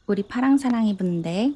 우리 파랑사랑이 분들,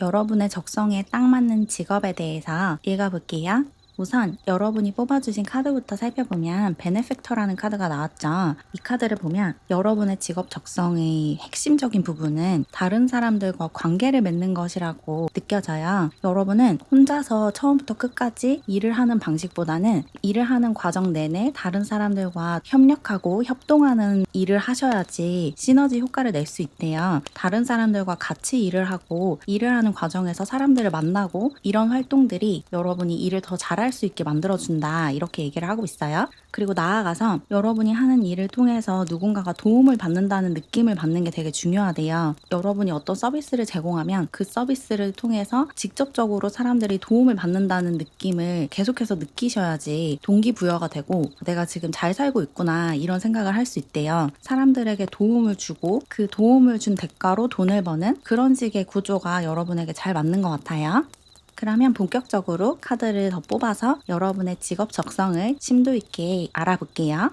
여러분의 적성에 딱 맞는 직업에 대해서 읽어볼게요. 우선 여러분이 뽑아주신 카드부터 살펴보면 베네팩터라는 카드가 나왔죠. 이 카드를 보면 여러분의 직업 적성의 핵심적인 부분은 다른 사람들과 관계를 맺는 것이라고 느껴져요. 여러분은 혼자서 처음부터 끝까지 일을 하는 방식보다는 일을 하는 과정 내내 다른 사람들과 협력하고 협동하는 일을 하셔야지 시너지 효과를 낼 수 있대요. 다른 사람들과 같이 일을 하고 일을 하는 과정에서 사람들을 만나고 이런 활동들이 여러분이 일을 더 잘할 수 있게 만들어준다, 이렇게 얘기를 하고 있어요. 그리고 나아가서 여러분이 하는 일을 통해서 누군가가 도움을 받는다는 느낌을 받는 게 되게 중요하대요. 여러분이 어떤 서비스를 제공하면 그 서비스를 통해서 직접적으로 사람들이 도움을 받는다는 느낌을 계속해서 느끼셔야지 동기부여가 되고 내가 지금 잘 살고 있구나, 이런 생각을 할 수 있대요. 사람들에게 도움을 주고 그 도움을 준 대가로 돈을 버는 그런 식의 구조가 여러분에게 잘 맞는 것 같아요. 그러면 본격적으로 카드를 더 뽑아서 여러분의 직업 적성을 심도 있게 알아볼게요.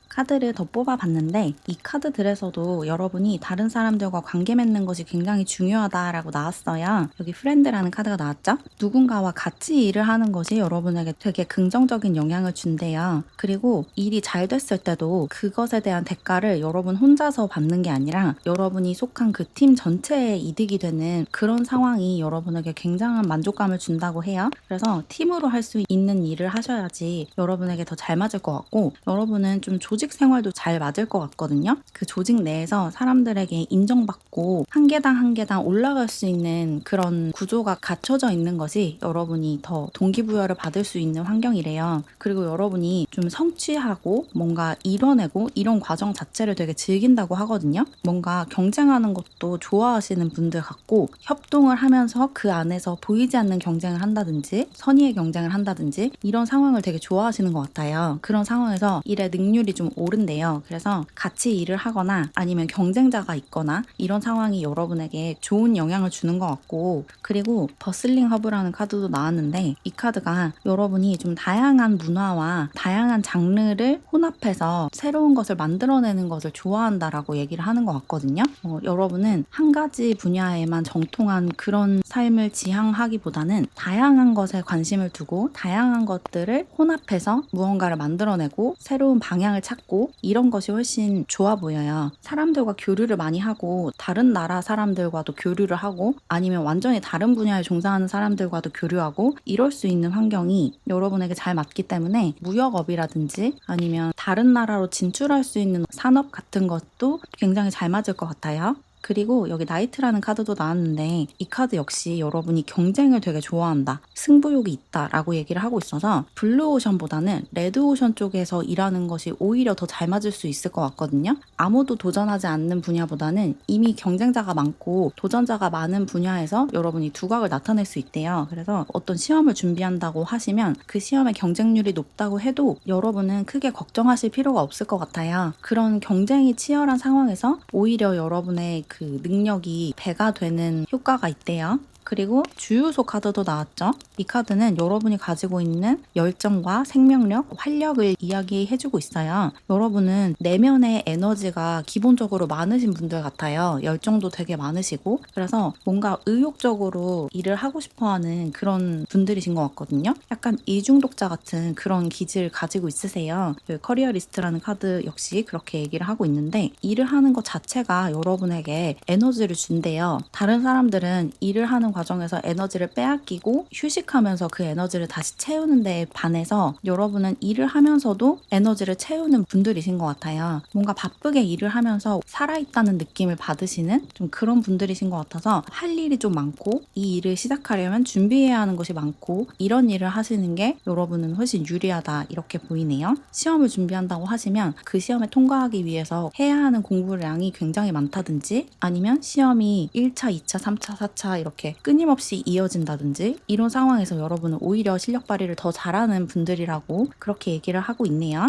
카드를 더 뽑아봤는데 이 카드들에서도 여러분이 다른 사람들과 관계 맺는 것이 굉장히 중요하다라고 나왔어요. 여기 프렌드라는 카드가 나왔죠? 누군가와 같이 일을 하는 것이 여러분에게 되게 긍정적인 영향을 준대요. 그리고 일이 잘 됐을 때도 그것에 대한 대가를 여러분 혼자서 받는 게 아니라 여러분이 속한 그 팀 전체에 이득이 되는 그런 상황이 여러분에게 굉장한 만족감을 준다고 해요. 그래서 팀으로 할 수 있는 일을 하셔야지 여러분에게 더 잘 맞을 것 같고, 여러분은 좀 조직 생활도 잘 맞을 것 같거든요. 그 조직 내에서 사람들에게 인정받고 한 계단 한 계단 올라갈 수 있는 그런 구조가 갖춰져 있는 것이 여러분이 더 동기부여를 받을 수 있는 환경이래요. 그리고 여러분이 좀 성취하고 뭔가 이뤄내고 이런 과정 자체를 되게 즐긴다고 하거든요. 뭔가 경쟁하는 것도 좋아하시는 분들 같고, 협동을 하면서 그 안에서 보이지 않는 경쟁을 한다든지 선의의 경쟁을 한다든지 이런 상황을 되게 좋아하시는 것 같아요. 그런 상황에서 일의 능률이 좀 오른대요. 그래서 같이 일을 하거나 아니면 경쟁자가 있거나 이런 상황이 여러분에게 좋은 영향을 주는 것 같고, 그리고 버슬링 허브라는 카드도 나왔는데 이 카드가 여러분이 좀 다양한 문화와 다양한 장르를 혼합해서 새로운 것을 만들어내는 것을 좋아한다라고 얘기를 하는 것 같거든요. 여러분은 한 가지 분야에만 정통한 그런 삶을 지향하기보다는 다양한 것에 관심을 두고 다양한 것들을 혼합해서 무언가를 만들어내고 새로운 방향을 찾기 넓고 이런 것이 훨씬 좋아 보여요. 사람들과 교류를 많이 하고 다른 나라 사람들과도 교류를 하고 아니면 완전히 다른 분야에 종사하는 사람들과도 교류하고 이럴 수 있는 환경이 여러분에게 잘 맞기 때문에 무역업이라든지 아니면 다른 나라로 진출할 수 있는 산업 같은 것도 굉장히 잘 맞을 것 같아요. 그리고 여기 나이트라는 카드도 나왔는데 이 카드 역시 여러분이 경쟁을 되게 좋아한다, 승부욕이 있다 라고 얘기를 하고 있어서 블루오션보다는 레드오션 쪽에서 일하는 것이 오히려 더 잘 맞을 수 있을 것 같거든요. 아무도 도전하지 않는 분야보다는 이미 경쟁자가 많고 도전자가 많은 분야에서 여러분이 두각을 나타낼 수 있대요. 그래서 어떤 시험을 준비한다고 하시면 그 시험의 경쟁률이 높다고 해도 여러분은 크게 걱정하실 필요가 없을 것 같아요. 그런 경쟁이 치열한 상황에서 오히려 여러분의 그 능력이 배가 되는 효과가 있대요. 그리고 주유소 카드도 나왔죠. 이 카드는 여러분이 가지고 있는 열정과 생명력, 활력을 이야기해주고 있어요. 여러분은 내면의 에너지가 기본적으로 많으신 분들 같아요. 열정도 되게 많으시고 그래서 뭔가 의욕적으로 일을 하고 싶어하는 그런 분들이신 것 같거든요. 약간 이중독자 같은 그런 기질을 가지고 있으세요. 그 커리어 리스트라는 카드 역시 그렇게 얘기를 하고 있는데 일을 하는 것 자체가 여러분에게 에너지를 준대요. 다른 사람들은 일을 하는 과정에서 에너지를 빼앗기고 휴식하면서 그 에너지를 다시 채우는 데 반해서 여러분은 일을 하면서도 에너지를 채우는 분들이신 것 같아요. 뭔가 바쁘게 일을 하면서 살아있다는 느낌을 받으시는 좀 그런 분들이신 것 같아서 할 일이 좀 많고 이 일을 시작하려면 준비해야 하는 것이 많고 이런 일을 하시는 게 여러분은 훨씬 유리하다 이렇게 보이네요. 시험을 준비한다고 하시면 그 시험에 통과하기 위해서 해야 하는 공부량이 굉장히 많다든지 아니면 시험이 1차, 2차, 3차, 4차 이렇게 끊임없이 이어진다든지 이런 상황에서 여러분은 오히려 실력 발휘를 더 잘하는 분들이라고 그렇게 얘기를 하고 있네요.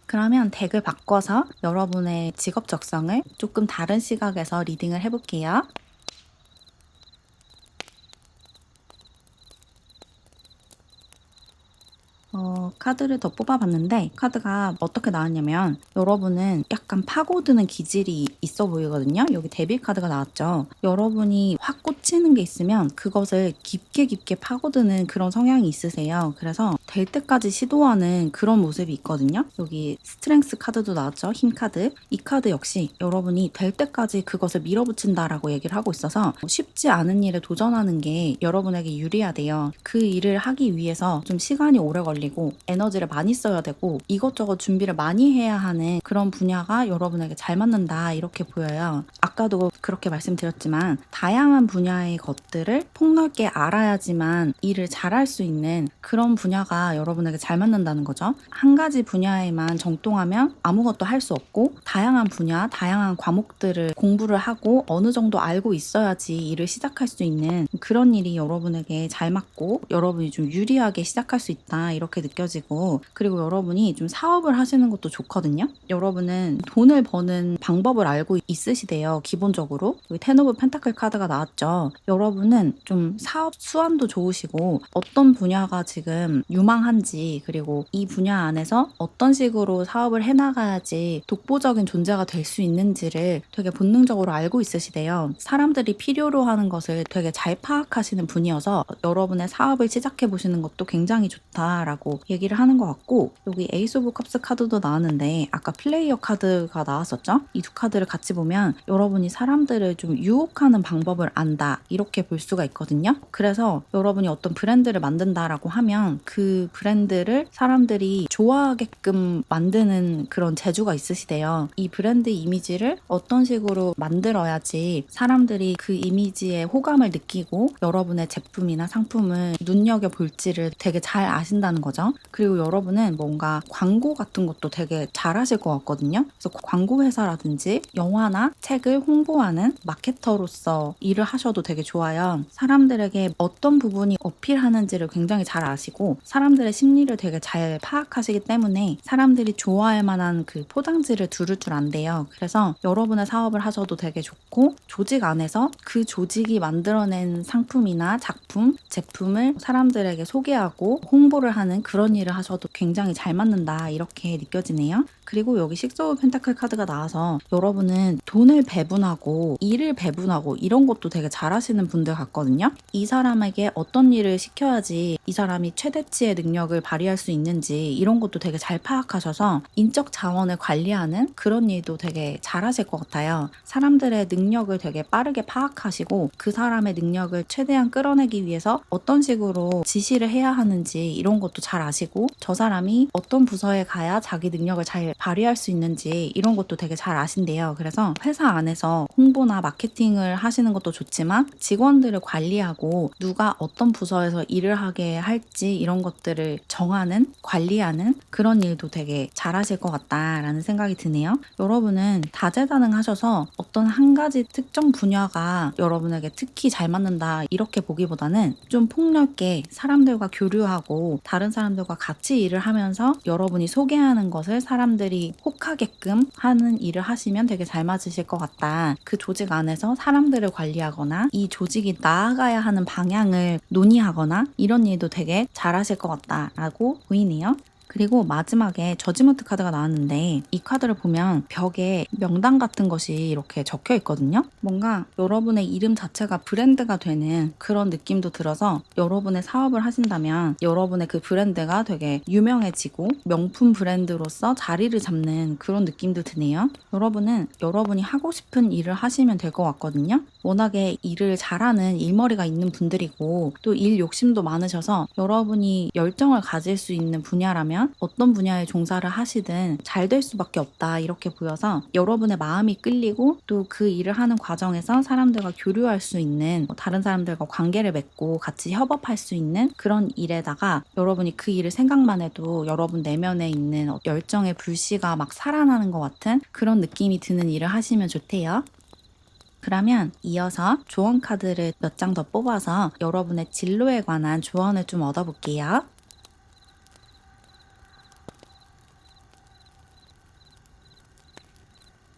그러면 덱을 바꿔서 여러분의 직업 적성을 조금 다른 시각에서 리딩을 해볼게요. 카드를 더 뽑아봤는데 카드가 어떻게 나왔냐면 여러분은 약간 파고드는 기질이 있어 보이거든요. 여기 데빌 카드가 나왔죠. 여러분이 확 꽂히는 게 있으면 그것을 깊게 깊게 파고드는 그런 성향이 있으세요. 그래서 될 때까지 시도하는 그런 모습이 있거든요. 여기 스트렝스 카드도 나왔죠. 힘 카드. 이 카드 역시 여러분이 될 때까지 그것을 밀어붙인다라고 얘기를 하고 있어서 쉽지 않은 일에 도전하는 게 여러분에게 유리하대요. 그 일을 하기 위해서 좀 시간이 오래 걸리고 에너지를 많이 써야 되고 이것저것 준비를 많이 해야 하는 그런 분야가 여러분에게 잘 맞는다 이렇게 보여요. 아까도 그렇게 말씀드렸지만 다양한 분야의 것들을 폭넓게 알아야지만 일을 잘할 수 있는 그런 분야가 여러분에게 잘 맞는다는 거죠. 한 가지 분야에만 정통하면 아무것도 할 수 없고 다양한 분야, 다양한 과목들을 공부를 하고 어느 정도 알고 있어야지 일을 시작할 수 있는 그런 일이 여러분에게 잘 맞고 여러분이 좀 유리하게 시작할 수 있다 이렇게 느껴지고 그리고 여러분이 좀 사업을 하시는 것도 좋거든요. 여러분은 돈을 버는 방법을 알고 있으시대요. 기본적으로. 여기 텐 오브 펜타클 카드가 나왔죠. 여러분은 좀 사업 수완도 좋으시고 어떤 분야가 지금 유망한지 그리고 이 분야 안에서 어떤 식으로 사업을 해나가야지 독보적인 존재가 될 수 있는지를 되게 본능적으로 알고 있으시대요. 사람들이 필요로 하는 것을 되게 잘 파악하시는 분이어서 여러분의 사업을 시작해 보시는 것도 굉장히 좋다라고 얘기를 하는 것 같고 여기 에이스 오브 컵스 카드도 나왔는데 아까 플레이어 카드가 나왔었죠? 이 두 카드를 같이 보면 여러분이 사람들을 좀 유혹하는 방법을 안다 이렇게 볼 수가 있거든요. 그래서 여러분이 어떤 브랜드를 만든다라고 하면 그 브랜드를 사람들이 좋아하게끔 만드는 그런 재주가 있으시대요. 이 브랜드 이미지를 어떤 식으로 만들어야지 사람들이 그 이미지에 호감을 느끼고 여러분의 제품이나 상품을 눈여겨볼지를 되게 잘 아신다는 거죠. 그리고 여러분은 뭔가 광고 같은 것도 되게 잘하실 것 같거든요. 그래서 광고 회사라든지 영화나 책을 홍보하는 마케터로서 일을 하셔도 되게 좋아요. 사람들에게 어떤 부분이 어필하는지를 굉장히 잘 아시고 사람들의 심리를 되게 잘 파악하시기 때문에 사람들이 좋아할 만한 그 포장지를 두를 줄 안대요. 그래서 여러분의 사업을 하셔도 되게 좋고 조직 안에서 그 조직이 만들어낸 상품이나 작품, 제품을 사람들에게 소개하고 홍보를 하는 그런 일을 하셔도 굉장히 잘 맞는다 이렇게 느껴지네요. 그리고 여기 식스 오브 펜타클 카드가 나와서 여러분은 돈을 배분하고 일을 배분하고 이런 것도 되게 잘하시는 분들 같거든요. 이 사람에게 어떤 일을 시켜야지 이 사람이 최대치의 능력을 발휘할 수 있는지 이런 것도 되게 잘 파악하셔서 인적 자원을 관리하는 그런 일도 되게 잘하실 것 같아요. 사람들의 능력을 되게 빠르게 파악하시고 그 사람의 능력을 최대한 끌어내기 위해서 어떤 식으로 지시를 해야 하는지 이런 것도 잘 아시고 저 사람이 어떤 부서에 가야 자기 능력을 잘 발휘할 수 있는지 이런 것도 되게 잘 아신대요. 그래서 회사 안에서 홍보나 마케팅을 하시는 것도 좋지만 직원들을 관리하고 누가 어떤 부서에서 일을 하게 할지 이런 것들을 정하는, 관리하는 그런 일도 되게 잘하실 것 같다라는 생각이 드네요. 여러분은 다재다능하셔서 어떤 한 가지 특정 분야가 여러분에게 특히 잘 맞는다 이렇게 보기보다는 좀 폭넓게 사람들과 교류하고 다른 사람들과 같이 일을 하면서 여러분이 소개하는 것을 사람들이 혹하게끔 하는 일을 하시면 되게 잘 맞으실 것 같다. 그 조직 안에서 사람들을 관리하거나 이 조직이 나아가야 하는 방향을 논의하거나 이런 일도 되게 잘하실 것 같다라고 보이네요. 그리고 마지막에 저지먼트 카드가 나왔는데 이 카드를 보면 벽에 명단 같은 것이 이렇게 적혀 있거든요. 뭔가 여러분의 이름 자체가 브랜드가 되는 그런 느낌도 들어서 여러분의 사업을 하신다면 여러분의 그 브랜드가 되게 유명해지고 명품 브랜드로서 자리를 잡는 그런 느낌도 드네요. 여러분은 여러분이 하고 싶은 일을 하시면 될 것 같거든요. 워낙에 일을 잘하는 일머리가 있는 분들이고 또 일 욕심도 많으셔서 여러분이 열정을 가질 수 있는 분야라면 어떤 분야에 종사를 하시든 잘 될 수밖에 없다 이렇게 보여서 여러분의 마음이 끌리고 또 그 일을 하는 과정에서 사람들과 교류할 수 있는 다른 사람들과 관계를 맺고 같이 협업할 수 있는 그런 일에다가 여러분이 그 일을 생각만 해도 여러분 내면에 있는 열정의 불씨가 막 살아나는 것 같은 그런 느낌이 드는 일을 하시면 좋대요. 그러면 이어서 조언 카드를 몇 장 더 뽑아서 여러분의 진로에 관한 조언을 좀 얻어볼게요.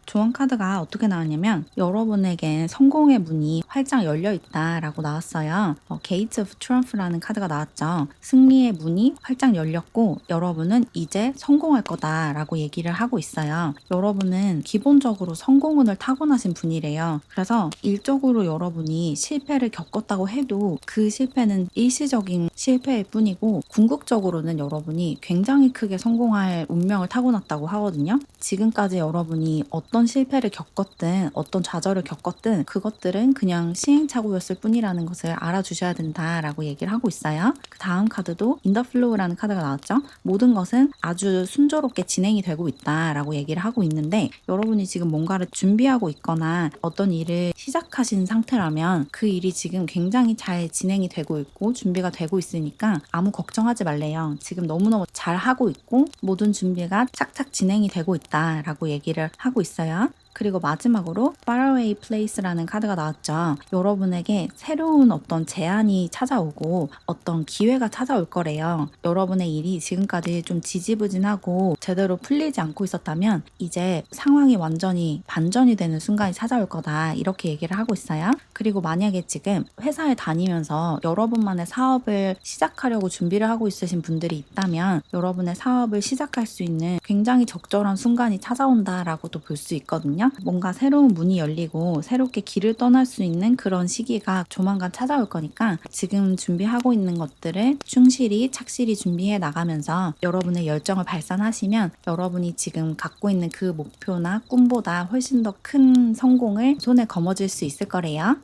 조언 카드가 어떻게 나왔냐면 여러분에겐 성공의 문이 활짝 열려 있다라고 나왔어요. Gates of Triumph라는 카드가 나왔죠. 승리의 문이 활짝 열렸고 여러분은 이제 성공할 거다라고 얘기를 하고 있어요. 여러분은 기본적으로 성공운을 타고나신 분이래요. 그래서 일적으로 여러분이 실패를 겪었다고 해도 그 실패는 일시적인 실패일 뿐이고 궁극적으로는 여러분이 굉장히 크게 성공할 운명을 타고났다고 하거든요. 지금까지 여러분이 어떤 실패를 겪었든 어떤 좌절을 겪었든 그것들은 그냥 시행착오였을 뿐이라는 것을 알아주셔야 된다라고 얘기를 하고 있어요. 그 다음 카드도 In the Flow라는 카드가 나왔죠. 모든 것은 아주 순조롭게 진행이 되고 있다라고 얘기를 하고 있는데 여러분이 지금 뭔가를 준비하고 있거나 어떤 일을 시작하신 상태라면 그 일이 지금 굉장히 잘 진행이 되고 있고 준비가 되고 있으니까 아무 걱정하지 말래요. 지금 너무너무 잘 하고 있고 모든 준비가 착착 진행이 되고 있다라고 얘기를 하고 있어요. 그리고 마지막으로 Faraway Place라는 카드가 나왔죠. 여러분에게 새로운 어떤 제안이 찾아오고 어떤 기회가 찾아올 거래요. 여러분의 일이 지금까지 좀 지지부진하고 제대로 풀리지 않고 있었다면 이제 상황이 완전히 반전이 되는 순간이 찾아올 거다 이렇게 얘기를 하고 있어요. 그리고 만약에 지금 회사에 다니면서 여러분만의 사업을 시작하려고 준비를 하고 있으신 분들이 있다면 여러분의 사업을 시작할 수 있는 굉장히 적절한 순간이 찾아온다라고도 볼 수 있거든요. 뭔가 새로운 문이 열리고 새롭게 길을 떠날 수 있는 그런 시기가 조만간 찾아올 거니까 지금 준비하고 있는 것들을 충실히 착실히 준비해 나가면서 여러분의 열정을 발산하시면 여러분이 지금 갖고 있는 그 목표나 꿈보다 훨씬 더 큰 성공을 손에 거머쥘 수 있을 거래요.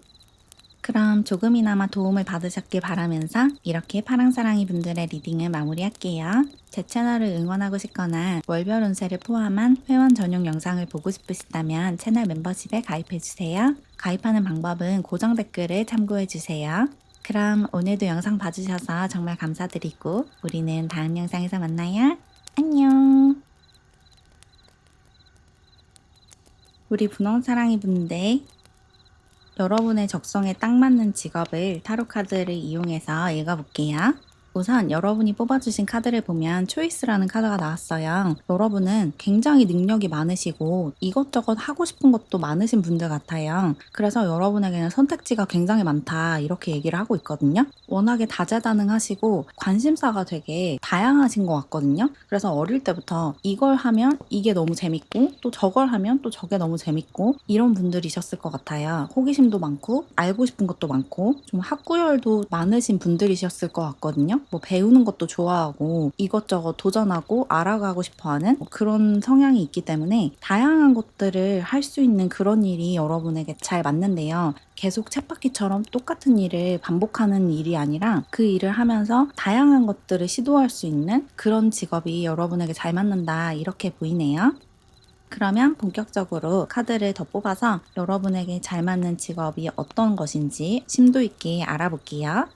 그럼 조금이나마 도움을 받으셨길 바라면서 이렇게 파랑사랑이 분들의 리딩을 마무리할게요. 제 채널을 응원하고 싶거나 월별 운세를 포함한 회원 전용 영상을 보고 싶으시다면 채널 멤버십에 가입해주세요. 가입하는 방법은 고정 댓글을 참고해주세요. 그럼 오늘도 영상 봐주셔서 정말 감사드리고 우리는 다음 영상에서 만나요. 안녕. 우리 분홍사랑이 분들 여러분의 적성에 딱 맞는 직업을 타로카드를 이용해서 읽어볼게요. 우선 여러분이 뽑아주신 카드를 보면 초이스라는 카드가 나왔어요. 여러분은 굉장히 능력이 많으시고 이것저것 하고 싶은 것도 많으신 분들 같아요. 그래서 여러분에게는 선택지가 굉장히 많다 이렇게 얘기를 하고 있거든요. 워낙에 다재다능하시고 관심사가 되게 다양하신 것 같거든요. 그래서 어릴 때부터 이걸 하면 이게 너무 재밌고 또 저걸 하면 또 저게 너무 재밌고 이런 분들이셨을 것 같아요. 호기심도 많고 알고 싶은 것도 많고 좀 학구열도 많으신 분들이셨을 것 같거든요. 뭐 배우는 것도 좋아하고 이것저것 도전하고 알아가고 싶어하는 그런 성향이 있기 때문에 다양한 것들을 할 수 있는 그런 일이 여러분에게 잘 맞는데요. 계속 쳇바퀴처럼 똑같은 일을 반복하는 일이 아니라 그 일을 하면서 다양한 것들을 시도할 수 있는 그런 직업이 여러분에게 잘 맞는다 이렇게 보이네요. 그러면 본격적으로 카드를 더 뽑아서 여러분에게 잘 맞는 직업이 어떤 것인지 심도 있게 알아볼게요.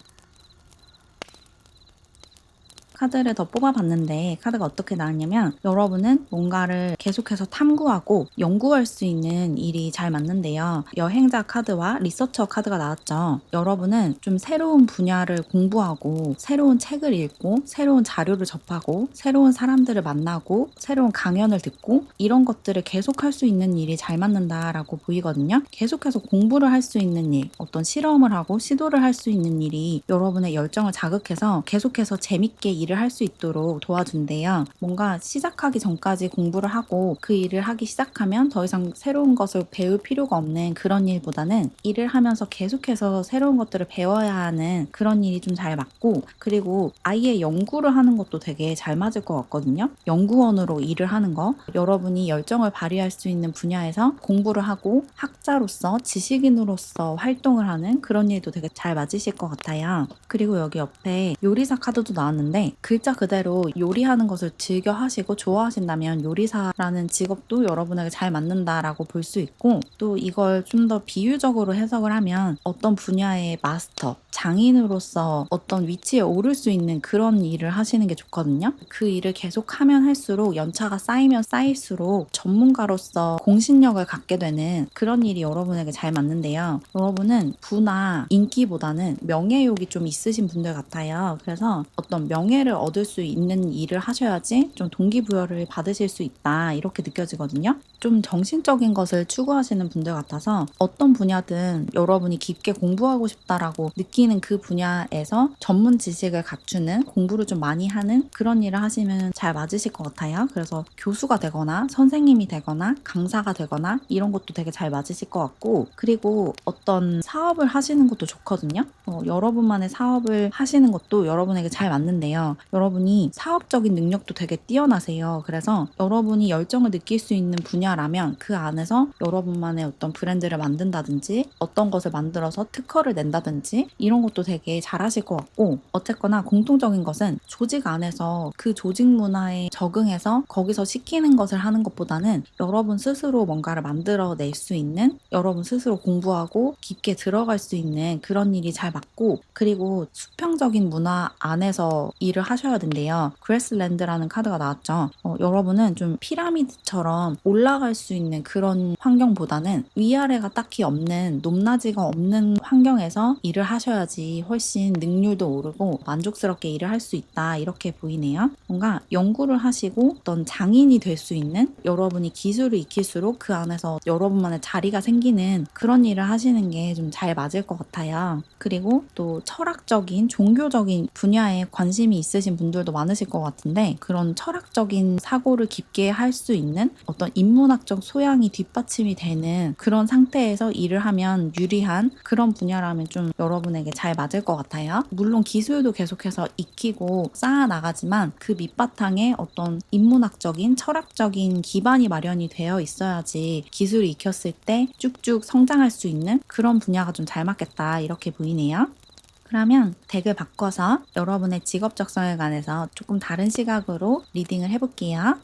카드를 더 뽑아봤는데 카드가 어떻게 나왔냐면 여러분은 뭔가를 계속해서 탐구하고 연구할 수 있는 일이 잘 맞는데요. 여행자 카드와 리서처 카드가 나왔죠. 여러분은 좀 새로운 분야를 공부하고 새로운 책을 읽고 새로운 자료를 접하고 새로운 사람들을 만나고 새로운 강연을 듣고 이런 것들을 계속할 수 있는 일이 잘 맞는다라고 보이거든요. 계속해서 공부를 할 수 있는 일, 어떤 실험을 하고 시도를 할 수 있는 일이 여러분의 열정을 자극해서 계속해서 재밌게 일을 할 수 있도록 도와준대요. 뭔가 시작하기 전까지 공부를 하고 그 일을 하기 시작하면 더 이상 새로운 것을 배울 필요가 없는 그런 일보다는 일을 하면서 계속해서 새로운 것들을 배워야 하는 그런 일이 좀 잘 맞고 그리고 아예 연구를 하는 것도 되게 잘 맞을 것 같거든요. 연구원으로 일을 하는 거 여러분이 열정을 발휘할 수 있는 분야에서 공부를 하고 학자로서 지식인으로서 활동을 하는 그런 일도 되게 잘 맞으실 것 같아요. 그리고 여기 옆에 요리사 카드도 나왔는데 글자 그대로 요리하는 것을 즐겨 하시고 좋아하신다면 요리사라는 직업도 여러분에게 잘 맞는다라고 볼 수 있고 또 이걸 좀 더 비유적으로 해석을 하면 어떤 분야의 마스터, 장인으로서 어떤 위치에 오를 수 있는 그런 일을 하시는 게 좋거든요. 그 일을 계속 하면 할수록 연차가 쌓이면 쌓일수록 전문가로서 공신력을 갖게 되는 그런 일이 여러분에게 잘 맞는데요. 여러분은 부나 인기보다는 명예욕이 좀 있으신 분들 같아요. 그래서 어떤 명예를 얻을 수 있는 일을 하셔야지 좀 동기부여를 받으실 수 있다 이렇게 느껴지거든요. 좀 정신적인 것을 추구하시는 분들 같아서 어떤 분야든 여러분이 깊게 공부하고 싶다라고 느끼는 그 분야에서 전문 지식을 갖추는 공부를 좀 많이 하는 그런 일을 하시면 잘 맞으실 것 같아요. 그래서 교수가 되거나 선생님이 되거나 강사가 되거나 이런 것도 되게 잘 맞으실 것 같고 그리고 어떤 사업을 하시는 것도 좋거든요. 여러분만의 사업을 하시는 것도 여러분에게 잘 맞는데요. 여러분이 사업적인 능력도 되게 뛰어나세요. 그래서 여러분이 열정을 느낄 수 있는 분야라면 그 안에서 여러분만의 어떤 브랜드를 만든다든지 어떤 것을 만들어서 특허를 낸다든지 이런 것도 되게 잘하실 것 같고 어쨌거나 공통적인 것은 조직 안에서 그 조직 문화에 적응해서 거기서 시키는 것을 하는 것보다는 여러분 스스로 뭔가를 만들어낼 수 있는 여러분 스스로 공부하고 깊게 들어갈 수 있는 그런 일이 잘 맞고 그리고 수평적인 문화 안에서 일을 하셔야 된대요. 그래스랜드라는 카드가 나왔죠. 여러분은 좀 피라미드처럼 올라갈 수 있는 그런 환경보다는 위아래가 딱히 없는 높낮이가 없는 환경에서 일을 하셔야지 훨씬 능률도 오르고 만족스럽게 일을 할 수 있다 이렇게 보이네요. 뭔가 연구를 하시고 어떤 장인이 될 수 있는 여러분이 기술을 익힐수록 그 안에서 여러분만의 자리가 생기는 그런 일을 하시는 게 좀 잘 맞을 것 같아요. 그리고 또 철학적인 종교적인 분야에 관심이 있으신 분들도 많으실 것 같은데 그런 철학적인 사고를 깊게 할 수 있는 어떤 인문학적 소양이 뒷받침이 되는 그런 상태에서 일을 하면 유리한 그런 분야라면 좀 여러분에게 잘 맞을 것 같아요. 물론 기술도 계속해서 익히고 쌓아나가지만 그 밑바탕에 어떤 인문학적인 철학적인 기반이 마련이 되어 있어야지 기술이 익혔을 때 쭉쭉 성장할 수 있는 그런 분야가 좀 잘 맞겠다 이렇게 보이네요. 그러면 덱을 바꿔서 여러분의 직업 적성에 관해서 조금 다른 시각으로 리딩을 해볼게요.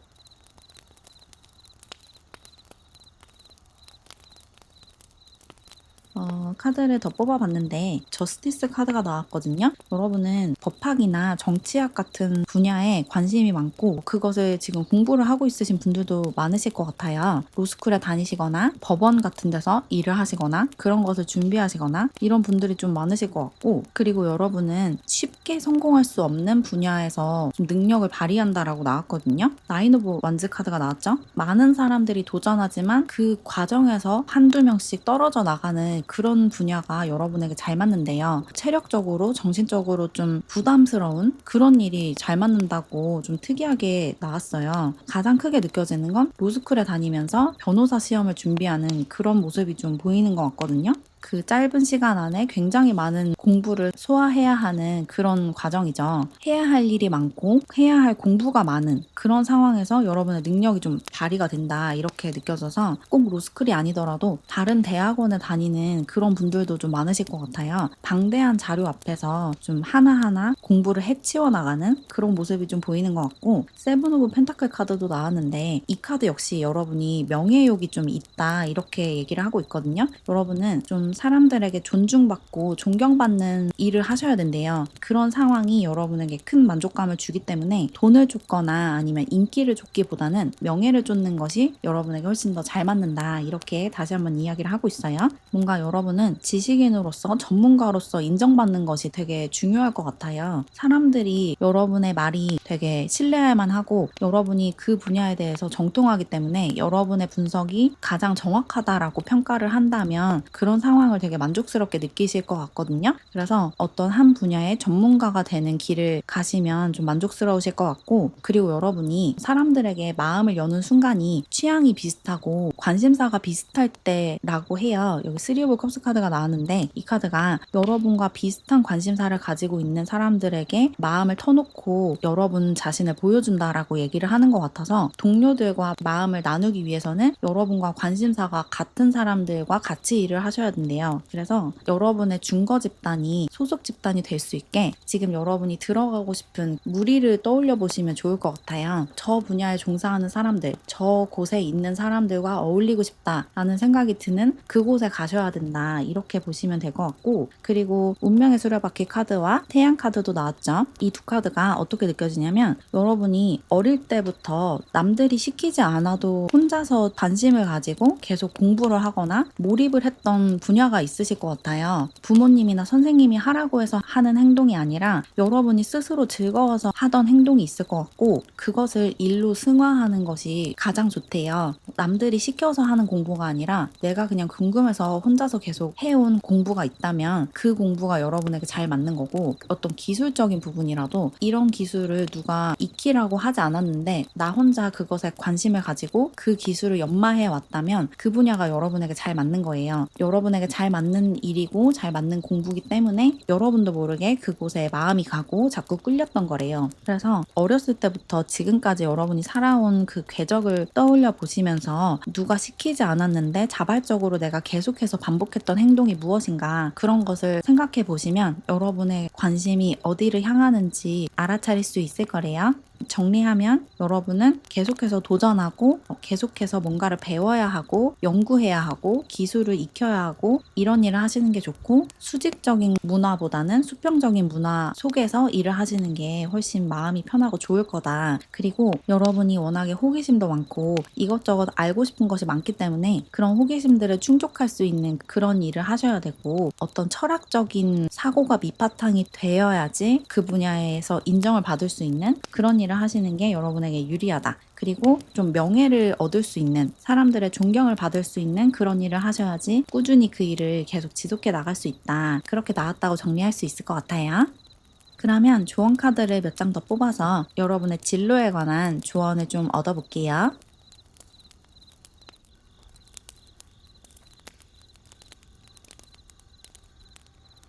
카드를 더 뽑아봤는데 저스티스 카드가 나왔거든요. 여러분은 법학이나 정치학 같은 분야에 관심이 많고 그것을 지금 공부를 하고 있으신 분들도 많으실 것 같아요. 로스쿨에 다니시거나 법원 같은 데서 일을 하시거나 그런 것을 준비하시거나 이런 분들이 좀 많으실 것 같고, 그리고 여러분은 쉽게 성공할 수 없는 분야에서 좀 능력을 발휘한다라고 나왔거든요. 나인 오브 완즈 카드가 나왔죠. 많은 사람들이 도전하지만 그 과정에서 한두 명씩 떨어져 나가는 그런 분야가 여러분에게 잘 맞는데요. 체력적으로 정신적으로 좀 부담스러운 그런 일이 잘 맞는다고 좀 특이하게 나왔어요. 가장 크게 느껴지는 건 로스쿨에 다니면서 변호사 시험을 준비하는 그런 모습이 좀 보이는 것 같거든요. 그 짧은 시간 안에 굉장히 많은 공부를 소화해야 하는 그런 과정이죠. 해야 할 일이 많고 해야 할 공부가 많은 그런 상황에서 여러분의 능력이 좀 발휘가 된다 이렇게 느껴져서, 꼭 로스쿨이 아니더라도 다른 대학원에 다니는 그런 분들도 좀 많으실 것 같아요. 방대한 자료 앞에서 좀 하나하나 공부를 해치워 나가는 그런 모습이 좀 보이는 것 같고, 세븐 오브 펜타클 카드도 나왔는데 이 카드 역시 여러분이 명예욕이 좀 있다 이렇게 얘기를 하고 있거든요. 여러분은 좀 사람들에게 존중받고 존경받는 일을 하셔야 된대요. 그런 상황이 여러분에게 큰 만족감을 주기 때문에 돈을 쫓거나 아니면 인기를 쫓기보다는 명예를 쫓는 것이 여러분에게 훨씬 더 잘 맞는다 이렇게 다시 한번 이야기를 하고 있어요. 뭔가 여러분은 지식인으로서 전문가로서 인정받는 것이 되게 중요할 것 같아요. 사람들이 여러분의 말이 되게 신뢰할 만하고 여러분이 그 분야에 대해서 정통하기 때문에 여러분의 분석이 가장 정확하다라고 평가를 한다면 그런 상황을 되게 만족스럽게 느끼실 것 같거든요. 그래서 어떤 한 분야의 전문가가 되는 길을 가시면 좀 만족스러우실 것 같고, 그리고 여러분이 사람들에게 마음을 여는 순간이 취향이 비슷하고 관심사가 비슷할 때라고 해요. 여기 쓰리 오브 컵스 카드가 나왔는데 이 카드가 여러분과 비슷한 관심사를 가지고 있는 사람들에게 마음을 터놓고 여러분 자신을 보여준다라고 얘기를 하는 것 같아서, 동료들과 마음을 나누기 위해서는 여러분과 관심사가 같은 사람들과 같이 일을 하셔야 된대요. 그래서 여러분의 중거 집단이 소속 집단이 될 수 있게 지금 여러분이 들어가고 싶은 무리를 떠올려 보시면 좋을 것 같아요. 저 분야에 종사하는 사람들, 저 곳에 있는 사람들과 어울리고 싶다라는 생각이 드는 그곳에 가셔야 된다 이렇게 보시면 될 것 같고, 그리고 운명의 수레바퀴 카드와 태양 카드도 나왔죠. 이 두 카드가 어떻게 느껴지냐면 여러분이 어릴 때부터 남들이 시키지 않아도 혼자서 관심을 가지고 계속 공부를 하거나 몰입을 했던 분야가 있으실 것 같아요. 부모님이나 선생님이 하라고 해서 하는 행동이 아니라 여러분이 스스로 즐거워서 하던 행동이 있을 것 같고, 그것을 일로 승화하는 것이 가장 좋대요. 남들이 시켜서 하는 공부가 아니라 내가 그냥 궁금해서 혼자서 계속 해온 공부가 있다면 그 공부가 여러분에게 잘 맞는 거고, 어떤 기술적인 부분이라도 이런 기술을 누가 익히라고 하지 않았는데 나 혼자 그것에 관심을 가지고 그 기술을 연마해 왔다면 그 분야가 여러분에게 잘 맞는 거예요. 여러분에게 잘 맞는 일이고 잘 맞는 공부기 때문에 여러분도 모르게 그곳에 마음이 가고 자꾸 끌렸던 거래요. 그래서 어렸을 때부터 지금까지 여러분이 살아온 그 궤적을 떠올려 보시면서 누가 시키지 않았는데 자발적으로 내가 계속해서 반복했던 행동이 무엇인가, 그런 것을 생각해 보시면 여러분의 관심이 어디를 향하는지 알아차릴 수 있을 거래요. 정리하면 여러분은 계속해서 도전하고 계속해서 뭔가를 배워야 하고 연구해야 하고 기술을 익혀야 하고 이런 일을 하시는 게 좋고, 수직적인 문화보다는 수평적인 문화 속에서 일을 하시는 게 훨씬 마음이 편하고 좋을 거다. 그리고 여러분이 워낙에 호기심도 많고 이것저것 알고 싶은 것이 많기 때문에 그런 호기심들을 충족할 수 있는 그런 일을 하셔야 되고, 어떤 철학적인 사고가 밑바탕이 되어야지 그 분야에서 인정을 받을 수 있는 그런 일을 하시는 게 여러분에게 유리하다. 그리고 좀 명예를 얻을 수 있는, 사람들의 존경을 받을 수 있는 그런 일을 하셔야지 꾸준히 그 일을 계속 지속해 나갈 수 있다. 그렇게 나왔다고 정리할 수 있을 것 같아요. 그러면 조언 카드를 몇 장 더 뽑아서 여러분의 진로에 관한 조언을 좀 얻어볼게요.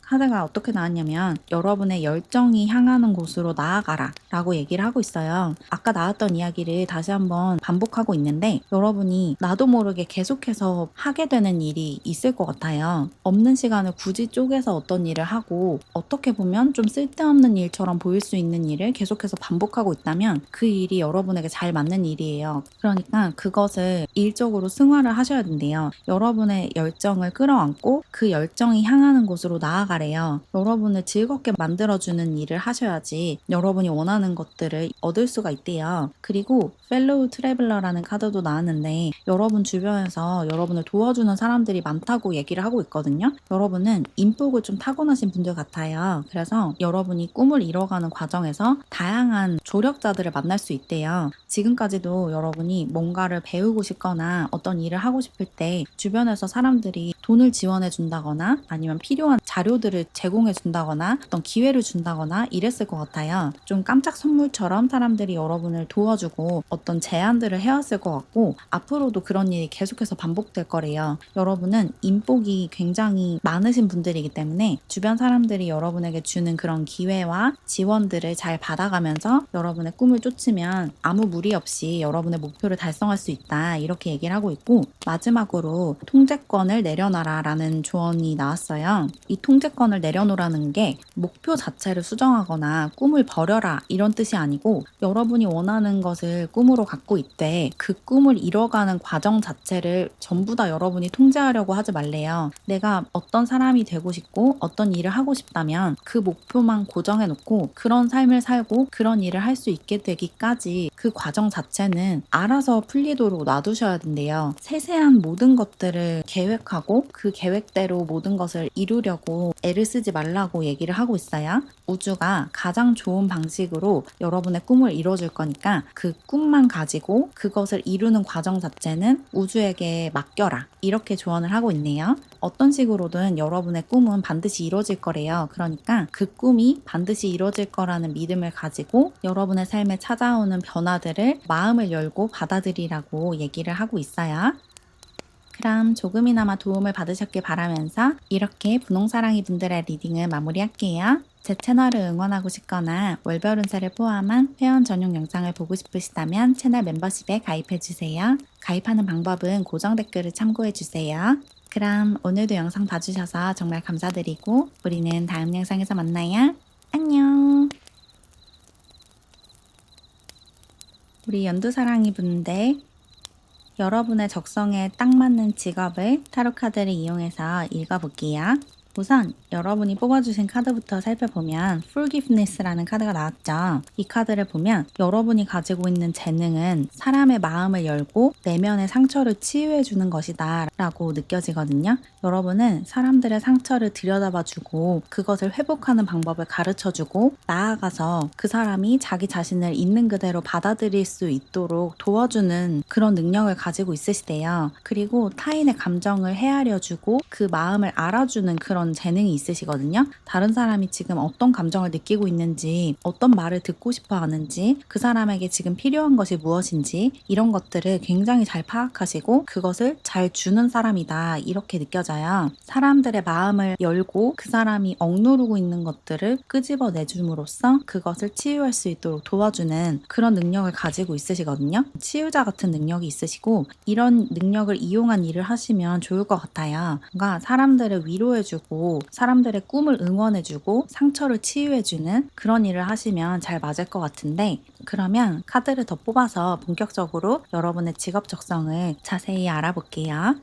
카드가 어떻게 나왔냐면 여러분의 열정이 향하는 곳으로 나아가라 라고 얘기를 하고 있어요. 아까 나왔던 이야기를 다시 한번 반복하고 있는데 여러분이 나도 모르게 계속해서 하게 되는 일이 있을 것 같아요. 없는 시간을 굳이 쪼개서 어떤 일을 하고 어떻게 보면 좀 쓸데없는 일처럼 보일 수 있는 일을 계속해서 반복하고 있다면 그 일이 여러분에게 잘 맞는 일이에요. 그러니까 그것을 일적으로 승화를 하셔야 된대요. 여러분의 열정을 끌어안고 그 열정이 향하는 곳으로 나아가래요. 여러분을 즐겁게 만들어주는 일을 하셔야지 여러분이 원하는 것들을 얻을 수가 있대요. 그리고 펠로우 트래블러라는 카드도 나왔는데 여러분 주변에서 여러분을 도와주는 사람들이 많다고 얘기를 하고 있거든요. 여러분은 인복을 좀 타고나신 분들 같아요. 그래서 여러분이 꿈을 이뤄가는 과정에서 다양한 조력자들을 만날 수 있대요. 지금까지도 여러분이 뭔가를 배우고 싶거나 어떤 일을 하고 싶을 때 주변에서 사람들이 돈을 지원해 준다거나 아니면 필요한 자료들을 제공해 준다거나 어떤 기회를 준다거나 이랬을 것 같아요. 좀 깜짝 선물처럼 사람들이 여러분을 도와주고 어떤 제안들을 해왔을 것 같고 앞으로도 그런 일이 계속해서 반복될 거래요. 여러분은 인복이 굉장히 많으신 분들이기 때문에 주변 사람들이 여러분에게 주는 그런 기회와 지원들을 잘 받아가면서 여러분의 꿈을 쫓으면 아무 무리 없이 여러분의 목표를 달성할 수 있다 이렇게 얘기를 하고 있고 마지막으로 통제권을 내려놔라 라는 조언이 나왔어요. 이 통제권을 내려놓으라는 게 목표 자체를 수정하거나 꿈을 버려라 이런 뜻이 아니고 여러분이 원하는 것을 꿈으로 갖고 있되 그 꿈을 이뤄가는 과정 자체를 전부 다 여러분이 통제하려고 하지 말래요. 내가 어떤 사람이 되고 싶고 어떤 일을 하고 싶다면 그 목표만 고정해 놓고 그런 삶을 살고 그런 일을 할 수 있게 되기까지 그 과정 자체는 알아서 풀리도록 놔두셔야 된대요. 세세한 모든 것들을 계획하고 그 계획대로 모든 것을 이루려고 애를 쓰지 말라고 얘기를 하고 있어요. 우주가 가장 좋은 방식으로 여러분의 꿈을 이뤄줄 거니까 그 꿈만 가지고 그것을 이루는 과정 자체는 우주에게 맡겨라. 이렇게 조언을 하고 있네요. 어떤 식으로든 여러분의 꿈은 반드시 이루어질 거래요. 그러니까 그 꿈이 반드시 이루어질 거라는 믿음을 가지고 여러분의 삶에 찾아오는 변화들을 마음을 열고 받아들이라고 얘기를 하고 있어요. 그럼 조금이나마 도움을 받으셨길 바라면서 이렇게 분홍사랑이 분들의 리딩을 마무리할게요. 제 채널을 응원하고 싶거나 월별 운세를 포함한 회원 전용 영상을 보고 싶으시다면 채널 멤버십에 가입해주세요. 가입하는 방법은 고정 댓글을 참고해주세요. 그럼 오늘도 영상 봐주셔서 정말 감사드리고 우리는 다음 영상에서 만나요. 안녕. 우리 연두사랑이 분들 여러분의 적성에 딱 맞는 직업을 타로카드를 이용해서 읽어볼게요. 우선 여러분이 뽑아주신 카드부터 살펴보면 Forgiveness라는 카드가 나왔죠. 이 카드를 보면 여러분이 가지고 있는 재능은 사람의 마음을 열고 내면의 상처를 치유해주는 것이다 라고 느껴지거든요. 여러분은 사람들의 상처를 들여다봐주고 그것을 회복하는 방법을 가르쳐주고 나아가서 그 사람이 자기 자신을 있는 그대로 받아들일 수 있도록 도와주는 그런 능력을 가지고 있으시대요. 그리고 타인의 감정을 헤아려주고 그 마음을 알아주는 그런 재능이 있으시거든요. 다른 사람이 지금 어떤 감정을 느끼고 있는지, 어떤 말을 듣고 싶어 하는지, 그 사람에게 지금 필요한 것이 무엇인지 이런 것들을 굉장히 잘 파악하시고 그것을 잘 주는 사람이다 이렇게 느껴져요. 사람들의 마음을 열고 그 사람이 억누르고 있는 것들을 끄집어 내줌으로써 그것을 치유할 수 있도록 도와주는 그런 능력을 가지고 있으시거든요. 치유자 같은 능력이 있으시고 이런 능력을 이용한 일을 하시면 좋을 것 같아요. 뭔가 사람들을 위로해주고 사람들의 꿈을 응원해주고 상처를 치유해주는 그런 일을 하시면 잘 맞을 것 같은데 그러면 카드를 더 뽑아서 본격적으로 여러분의 직업 적성을 자세히 알아볼게요.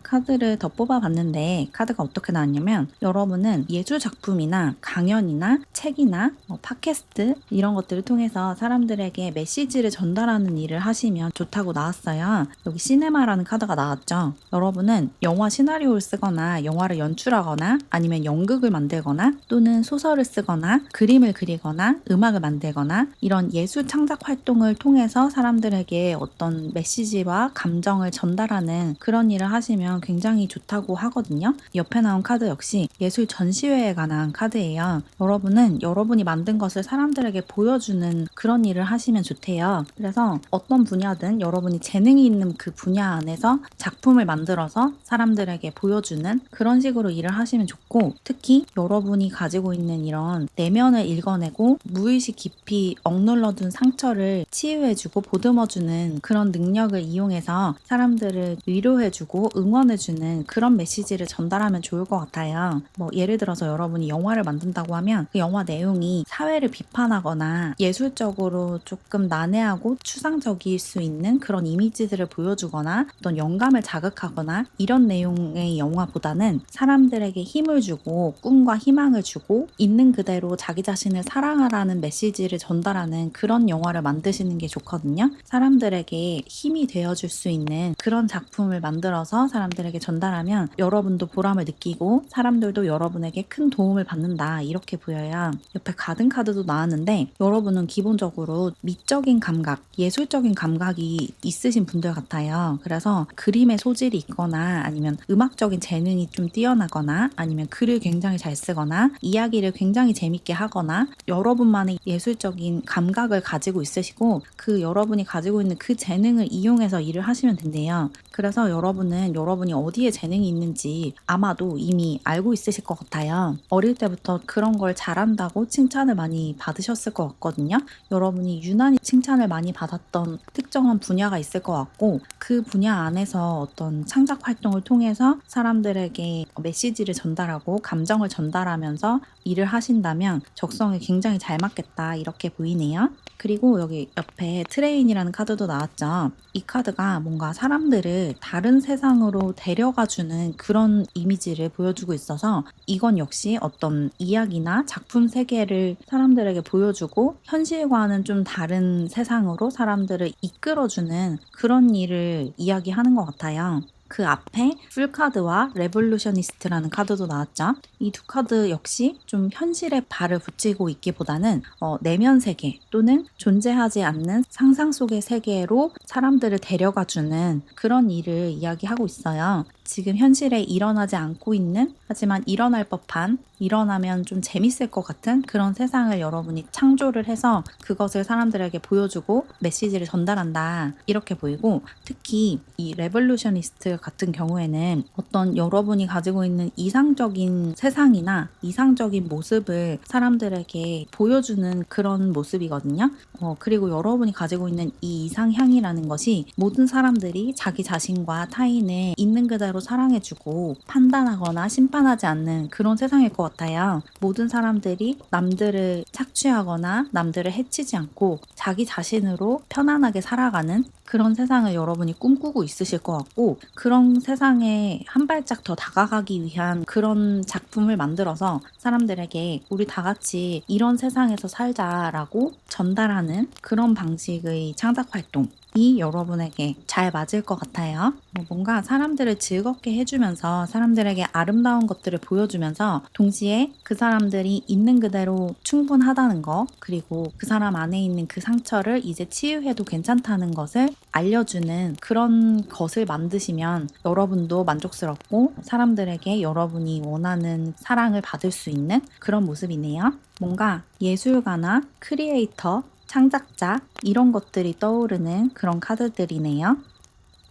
카드를 더 뽑아봤는데 카드가 어떻게 나왔냐면 여러분은 예술작품이나 강연이나 책이나 팟캐스트 이런 것들을 통해서 사람들에게 메시지를 전달하는 일을 하시면 좋다고 나왔어요. 여기 시네마라는 카드가 나왔죠. 여러분은 영화 시나리오를 쓰거나 영화를 연출하거나 아니면 연극을 만들거나 또는 소설을 쓰거나 그림을 그리거나 음악을 만들거나 이런 예술 창작 활동을 통해서 사람들에게 어떤 메시지와 감정을 전달하는 그런 일을 하시면 굉장히 좋다고 하거든요. 옆에 나온 카드 역시 예술 전시회에 관한 카드예요. 여러분은 여러분이 만든 것을 사람들에게 보여주는 그런 일을 하시면 좋대요. 그래서 어떤 분야든 여러분이 재능이 있는 그 분야 안에서 작품을 만들어서 사람들에게 보여주는 그런 식으로 일을 하시면 좋고, 특히 여러분이 가지고 있는 이런 내면을 읽어내고 무의식 깊이 억눌러둔 상처를 치유해주고 보듬어주는 그런 능력을 이용해서 사람들을 위로해주고 응원해주는 그런 메시지를 전달하면 좋을 것 같아요. 뭐 예를 들어서 여러분이 영화를 만든다고 하면 그 영화 내용이 사회를 비판하거나 예술적으로 조금 난해하고 추상적일 수 있는 그런 이미지들을 보여주거나 어떤 영감을 자극하거나 이런 내용의 영화보다는 사람들에게 힘을 주고 꿈과 희망을 주고 있는 그대로 자기 자신을 사랑하라는 메시지를 전달하는 그런 영화를 만드시는 게 좋거든요. 사람들에게 힘이 되어줄 수 있는 그런 작품을 만들어서 사람들에게 전달하면 여러분도 보람을 느끼고 사람들도 여러분에게 큰 도움을 받는다, 이렇게 보여요. 옆에 가든 카드도 나왔는데 여러분은 기본적으로 미적인 감각, 예술적인 감각이 있으신 분들 같아요. 그래서 그림의 소질이 있거나 아니면 음악적인 재능이 좀 뛰어나거나 아니면 글을 굉장히 잘 쓰거나 이야기를 굉장히 재밌게 하거나 여러분만의 예술적인 감각을 가지고 있으시고 그 여러분이 가지고 있는 그 재능을 이용해서 일을 하시면 된대요. 그래서 여러분은 여러분이 어디에 재능이 있는지 아마도 이미 알고 있으실 것 같아요. 어릴 때부터 그런 걸 잘한다고 칭찬을 많이 받으셨을 것 같거든요. 여러분이 유난히 칭찬을 많이 받았던 특정한 분야가 있을 것 같고, 그 분야 안에서 어떤 창작 활동을 통해서 사람들에게 메시지를 전달하고 감정을 전달하면서 일을 하신다면 적성에 굉장히 잘 맞겠다, 이렇게 보이네요. 그리고 여기 옆에 트레인이라는 카드도 나왔죠. 이 카드가 뭔가 사람들을 다른 세상으로 데려가주는 그런 이미지를 보여주고 있어서 이건 역시 어떤 이야기나 작품 세계를 사람들에게 보여주고 현실과는 좀 다른 세상으로 사람들을 이끌어주는 그런 일을 이야기하는 것 같아요. 그 앞에 풀카드와 레볼루셔니스트라는 카드도 나왔죠. 이 두 카드 역시 좀 현실에 발을 붙이고 있기보다는 내면 세계 또는 존재하지 않는 상상 속의 세계로 사람들을 데려가주는 그런 일을 이야기하고 있어요. 지금 현실에 일어나지 않고 있는, 하지만 일어날 법한, 일어나면 좀 재밌을 것 같은 그런 세상을 여러분이 창조를 해서 그것을 사람들에게 보여주고 메시지를 전달한다, 이렇게 보이고, 특히 이 레볼루셔니스트 같은 경우에는 어떤 여러분이 가지고 있는 이상적인 세상이나 이상적인 모습을 사람들에게 보여주는 그런 모습이거든요. 그리고 여러분이 가지고 있는 이 이상향이라는 것이 모든 사람들이 자기 자신과 타인을 있는 그대로 사랑해주고 판단하거나 심판하지 않는 그런 세상일 것 같아요. 모든 사람들이 남들을 착취하거나 남들을 해치지 않고 자기 자신으로 편안하게 살아가는 그런 세상을 여러분이 꿈꾸고 있으실 것 같고, 그런 세상에 한 발짝 더 다가가기 위한 그런 작품을 만들어서 사람들에게 우리 다 같이 이런 세상에서 살자라고 전달하는 그런 방식의 창작 활동, 이 여러분에게 잘 맞을 것 같아요. 뭔가 사람들을 즐겁게 해주면서 사람들에게 아름다운 것들을 보여주면서 동시에 그 사람들이 있는 그대로 충분하다는 거, 그리고 그 사람 안에 있는 그 상처를 이제 치유해도 괜찮다는 것을 알려주는 그런 것을 만드시면 여러분도 만족스럽고 사람들에게 여러분이 원하는 사랑을 받을 수 있는 그런 모습이네요. 뭔가 예술가나 크리에이터, 창작자 이런 것들이 떠오르는 그런 카드들이네요.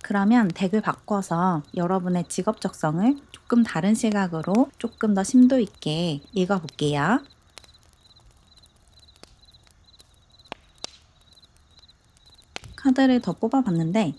그러면 덱을 바꿔서 여러분의 직업 적성을 조금 다른 시각으로 조금 더 심도 있게 읽어볼게요. 카드를 더 뽑아봤는데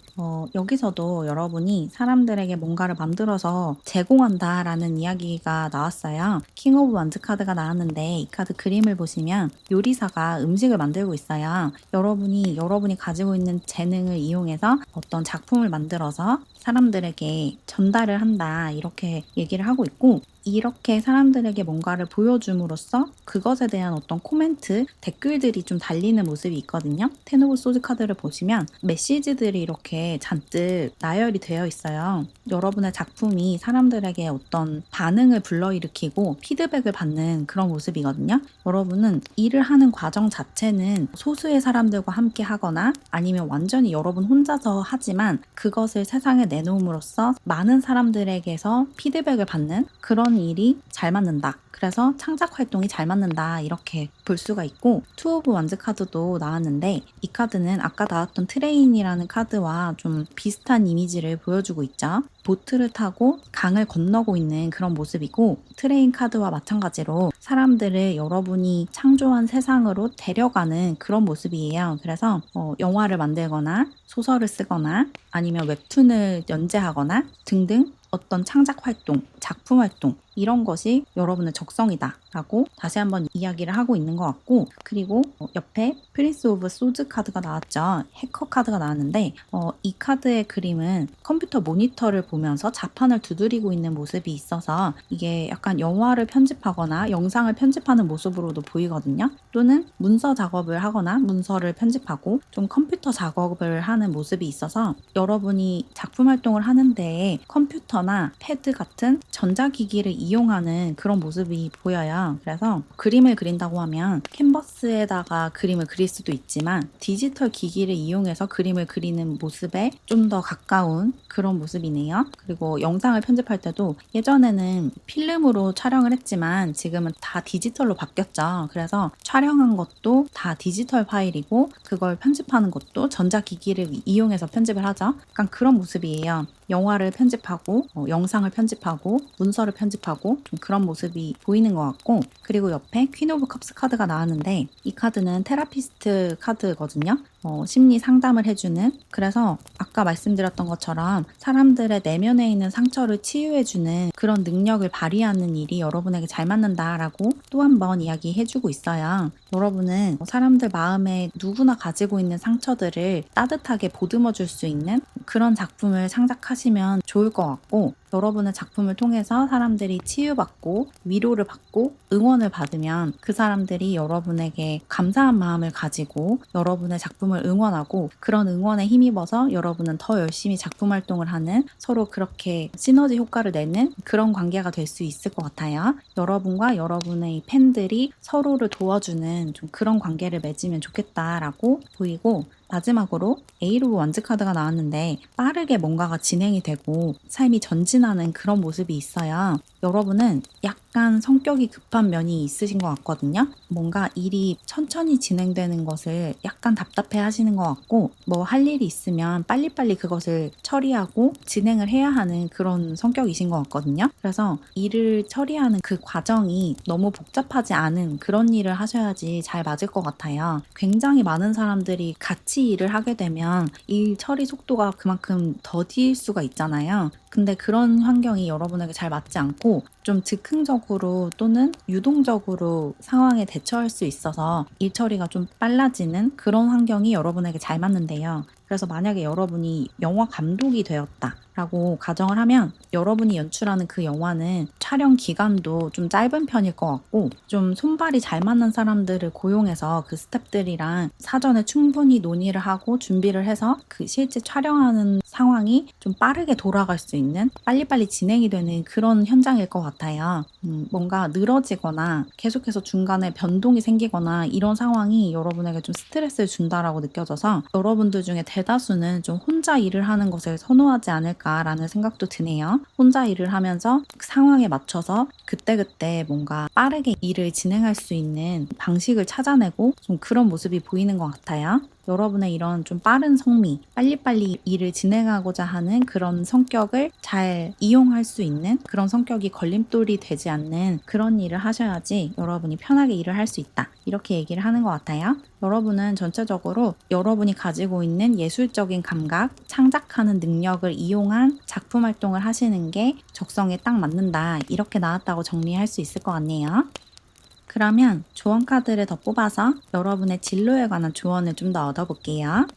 여기서도 여러분이 사람들에게 뭔가를 만들어서 제공한다라는 이야기가 나왔어요. 킹 오브 완즈 카드가 나왔는데 이 카드 그림을 보시면 요리사가 음식을 만들고 있어요. 여러분이 가지고 있는 재능을 이용해서 어떤 작품을 만들어서 사람들에게 전달을 한다, 이렇게 얘기를 하고 있고, 이렇게 사람들에게 뭔가를 보여줌으로써 그것에 대한 어떤 코멘트, 댓글들이 좀 달리는 모습이 있거든요. 텐 오브 소드 카드를 보시면 메시지들이 이렇게 잔뜩 나열이 되어 있어요. 여러분의 작품이 사람들에게 어떤 반응을 불러일으키고 피드백을 받는 그런 모습이거든요. 여러분은 일을 하는 과정 자체는 소수의 사람들과 함께 하거나 아니면 완전히 여러분 혼자서 하지만 그것을 세상에 내놓음으로써 많은 사람들에게서 피드백을 받는 그런 일이 잘 맞는다. 그래서 창작 활동이 잘 맞는다 이렇게 볼 수가 있고, 투 오브 완즈 카드도 나왔는데 이 카드는 아까 나왔던 트레인이라는 카드와 좀 비슷한 이미지를 보여주고 있죠. 보트를 타고 강을 건너고 있는 그런 모습이고, 트레인 카드와 마찬가지로 사람들을 여러분이 창조한 세상으로 데려가는 그런 모습이에요. 그래서 영화를 만들거나 소설을 쓰거나 아니면 웹툰을 연재하거나 등등 어떤 창작 활동, 작품 활동 이런 것이 여러분의 적성이다 라고 다시 한번 이야기를 하고 있는 것 같고, 그리고 옆에 프린스 오브 소드 카드가 나왔죠. 해커 카드가 나왔는데 이 카드의 그림은 컴퓨터 모니터를 보면서 자판을 두드리고 있는 모습이 있어서 이게 약간 영화를 편집하거나 영상을 편집하는 모습으로도 보이거든요. 또는 문서 작업을 하거나 문서를 편집하고 좀 컴퓨터 작업을 하는 모습이 있어서 여러분이 작품 활동을 하는데 컴퓨터나 패드 같은 전자기기를 이용하는 그런 모습이 보여요. 그래서 그림을 그린다고 하면 캔버스에다가 그림을 그릴 수도 있지만 디지털 기기를 이용해서 그림을 그리는 모습에 좀 더 가까운 그런 모습이네요. 그리고 영상을 편집할 때도 예전에는 필름으로 촬영을 했지만 지금은 다 디지털로 바뀌었죠. 그래서 촬영한 것도 다 디지털 파일이고 그걸 편집하는 것도 전자기기를 이용해서 편집을 하죠. 약간 그런 모습이에요. 영화를 편집하고 영상을 편집하고 문서를 편집하고 좀 그런 모습이 보이는 것 같고, 그리고 옆에 퀸 오브 컵스 카드가 나왔는데 이 카드는 테라피스트 카드거든요. 심리 상담을 해주는, 그래서 아까 말씀드렸던 것처럼 사람들의 내면에 있는 상처를 치유해주는 그런 능력을 발휘하는 일이 여러분에게 잘 맞는다라고 또 한 번 이야기해주고 있어요. 여러분은 사람들 마음에 누구나 가지고 있는 상처들을 따뜻하게 보듬어 줄 수 있는 그런 작품을 창작하시면 좋을 것 같고, 여러분의 작품을 통해서 사람들이 치유받고 위로를 받고 응원을 받으면 그 사람들이 여러분에게 감사한 마음을 가지고 여러분의 작품을 응원하고, 그런 응원에 힘입어서 여러분은 더 열심히 작품 활동을 하는, 서로 그렇게 시너지 효과를 내는 그런 관계가 될 수 있을 것 같아요. 여러분과 여러분의 팬들이 서로를 도와주는 좀 그런 관계를 맺으면 좋겠다라고 보이고, 마지막으로 에잇 오브 완즈 카드가 나왔는데 빠르게 뭔가가 진행이 되고 삶이 전진하는 그런 모습이 있어요. 여러분은 약간 성격이 급한 면이 있으신 것 같거든요. 뭔가 일이 천천히 진행되는 것을 약간 답답해 하시는 것 같고, 뭐 할 일이 있으면 빨리빨리 그것을 처리하고 진행을 해야 하는 그런 성격이신 것 같거든요. 그래서 일을 처리하는 그 과정이 너무 복잡하지 않은 그런 일을 하셔야지 잘 맞을 것 같아요. 굉장히 많은 사람들이 같이 일을 하게 되면 일 처리 속도가 그만큼 더딜 수가 있잖아요. 근데 그런 환경이 여러분에게 잘 맞지 않고 좀 즉흥적으로 또는 유동적으로 상황에 대처할 수 있어서 일 처리가 좀 빨라지는 그런 환경이 여러분에게 잘 맞는데요. 그래서 만약에 여러분이 영화 감독이 되었다 라고 가정을 하면 여러분이 연출하는 그 영화는 촬영 기간도 좀 짧은 편일 것 같고, 좀 손발이 잘 맞는 사람들을 고용해서 그 스태프들이랑 사전에 충분히 논의를 하고 준비를 해서 그 실제 촬영하는 상황이 좀 빠르게 돌아갈 수 있는, 빨리빨리 진행이 되는 그런 현장일 것 같아요. 뭔가 늘어지거나 계속해서 중간에 변동이 생기거나 이런 상황이 여러분에게 좀 스트레스를 준다라고 느껴져서 여러분들 중에 대다수는 좀 혼자 일을 하는 것을 선호하지 않을까라는 생각도 드네요. 혼자 일을 하면서 상황에 맞춰서 그때그때 뭔가 빠르게 일을 진행할 수 있는 방식을 찾아내고 좀 그런 모습이 보이는 것 같아요. 여러분의 이런 좀 빠른 성미, 빨리빨리 일을 진행하고자 하는 그런 성격을 잘 이용할 수 있는, 그런 성격이 걸림돌이 되지 않는 그런 일을 하셔야지 여러분이 편하게 일을 할 수 있다. 이렇게 얘기를 하는 것 같아요. 여러분은 전체적으로 여러분이 가지고 있는 예술적인 감각, 창작하는 능력을 이용한 작품 활동을 하시는 게 적성에 딱 맞는다. 이렇게 나왔다고 정리할 수 있을 것 같네요. 그러면 조언 카드를 더 뽑아서 여러분의 진로에 관한 조언을 좀 더 얻어볼게요.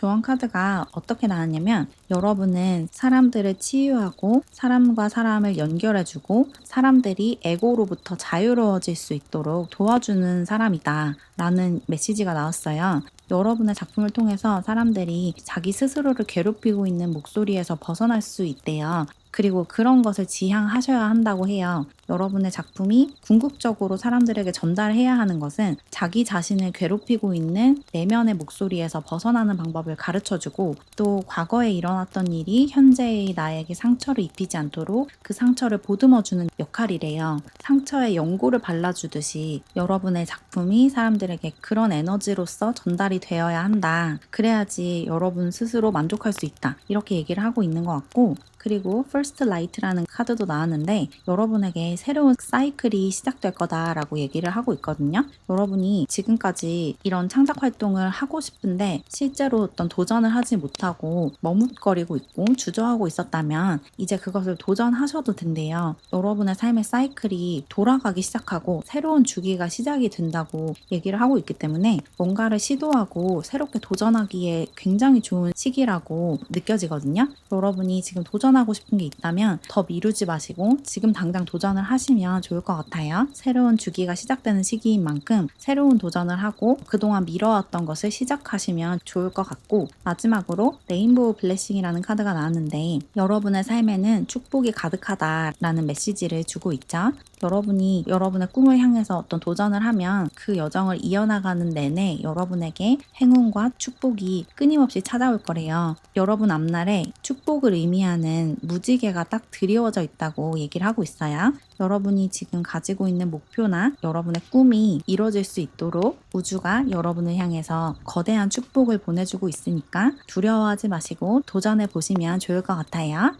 조언 카드가 어떻게 나왔냐면 여러분은 사람들을 치유하고 사람과 사람을 연결해주고 사람들이 에고로부터 자유로워질 수 있도록 도와주는 사람이다 라는 메시지가 나왔어요. 여러분의 작품을 통해서 사람들이 자기 스스로를 괴롭히고 있는 목소리에서 벗어날 수 있대요. 그리고 그런 것을 지향하셔야 한다고 해요. 여러분의 작품이 궁극적으로 사람들에게 전달해야 하는 것은 자기 자신을 괴롭히고 있는 내면의 목소리에서 벗어나는 방법을 가르쳐주고 또 과거에 일어났던 일이 현재의 나에게 상처를 입히지 않도록 그 상처를 보듬어주는 역할이래요. 상처에 연고를 발라주듯이 여러분의 작품이 사람들에게 그런 에너지로서 전달이 되어야 한다. 그래야지 여러분 스스로 만족할 수 있다. 이렇게 얘기를 하고 있는 것 같고 그리고 First Light라는 카드도 나왔는데 여러분에게 새로운 사이클이 시작될 거다라고 얘기를 하고 있거든요. 여러분이 지금까지 이런 창작 활동을 하고 싶은데 실제로 어떤 도전을 하지 못하고 머뭇거리고 있고 주저하고 있었다면 이제 그것을 도전하셔도 된대요. 여러분의 삶의 사이클이 돌아가기 시작하고 새로운 주기가 시작이 된다고 얘기를 하고 있기 때문에 뭔가를 시도하고 새롭게 도전하기에 굉장히 좋은 시기라고 느껴지거든요. 여러분이 지금 도전하고 싶은 게 있다면 더 미루지 마시고 지금 당장 도전을 하시면 좋을 것 같아요. 새로운 주기가 시작되는 시기인 만큼 새로운 도전을 하고 그동안 미뤄왔던 것을 시작하시면 좋을 것 같고 마지막으로 레인보우 블레싱이라는 카드가 나왔는데 여러분의 삶에는 축복이 가득하다라는 메시지를 주고 있죠. 여러분이 여러분의 꿈을 향해서 어떤 도전을 하면 그 여정을 이어나가는 내내 여러분에게 행운과 축복이 끊임없이 찾아올 거래요. 여러분 앞날에 축복을 의미하는 무지개가 딱 드리워져 있다고 얘기를 하고 있어요. 여러분이 지금 가지고 있는 목표나 여러분의 꿈이 이루어질 수 있도록 우주가 여러분을 향해서 거대한 축복을 보내주고 있으니까 두려워하지 마시고 도전해 보시면 좋을 것 같아요.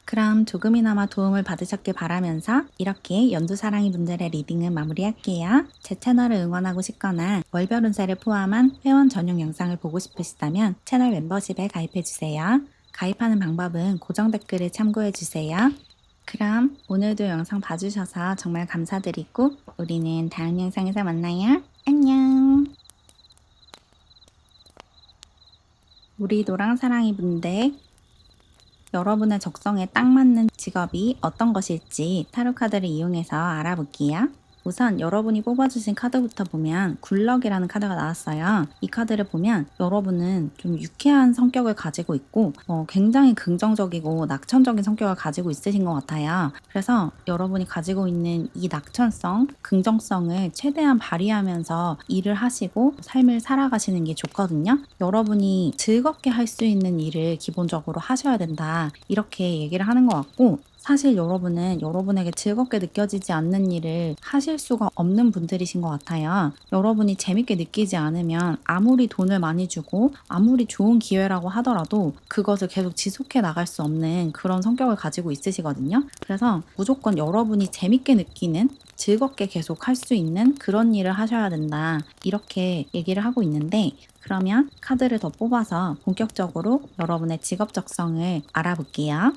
그럼 조금이나마 도움을 받으셨길 바라면서 이렇게 연두사랑이 분들의 리딩은 마무리할게요. 제 채널을 응원하고 싶거나 월별 운세를 포함한 회원 전용 영상을 보고 싶으시다면 채널 멤버십에 가입해주세요. 가입하는 방법은 고정 댓글을 참고해주세요. 그럼 오늘도 영상 봐주셔서 정말 감사드리고 우리는 다음 영상에서 만나요. 안녕. 우리 노랑사랑이 분들 여러분의 적성에 딱 맞는 직업이 어떤 것일지 타로 카드를 이용해서 알아볼게요. 우선 여러분이 뽑아주신 카드부터 보면 굴럭이라는 카드가 나왔어요. 이 카드를 보면 여러분은 좀 유쾌한 성격을 가지고 있고 굉장히 긍정적이고 낙천적인 성격을 가지고 있으신 것 같아요. 그래서 여러분이 가지고 있는 이 낙천성, 긍정성을 최대한 발휘하면서 일을 하시고 삶을 살아가시는 게 좋거든요. 여러분이 즐겁게 할 수 있는 일을 기본적으로 하셔야 된다. 이렇게 얘기를 하는 것 같고 사실 여러분은 여러분에게 즐겁게 느껴지지 않는 일을 하실 수가 없는 분들이신 것 같아요. 여러분이 재밌게 느끼지 않으면 아무리 돈을 많이 주고 아무리 좋은 기회라고 하더라도 그것을 계속 지속해 나갈 수 없는 그런 성격을 가지고 있으시거든요. 그래서 무조건 여러분이 재밌게 느끼는 즐겁게 계속 할 수 있는 그런 일을 하셔야 된다. 이렇게 얘기를 하고 있는데 그러면 카드를 더 뽑아서 본격적으로 여러분의 직업 적성을 알아볼게요.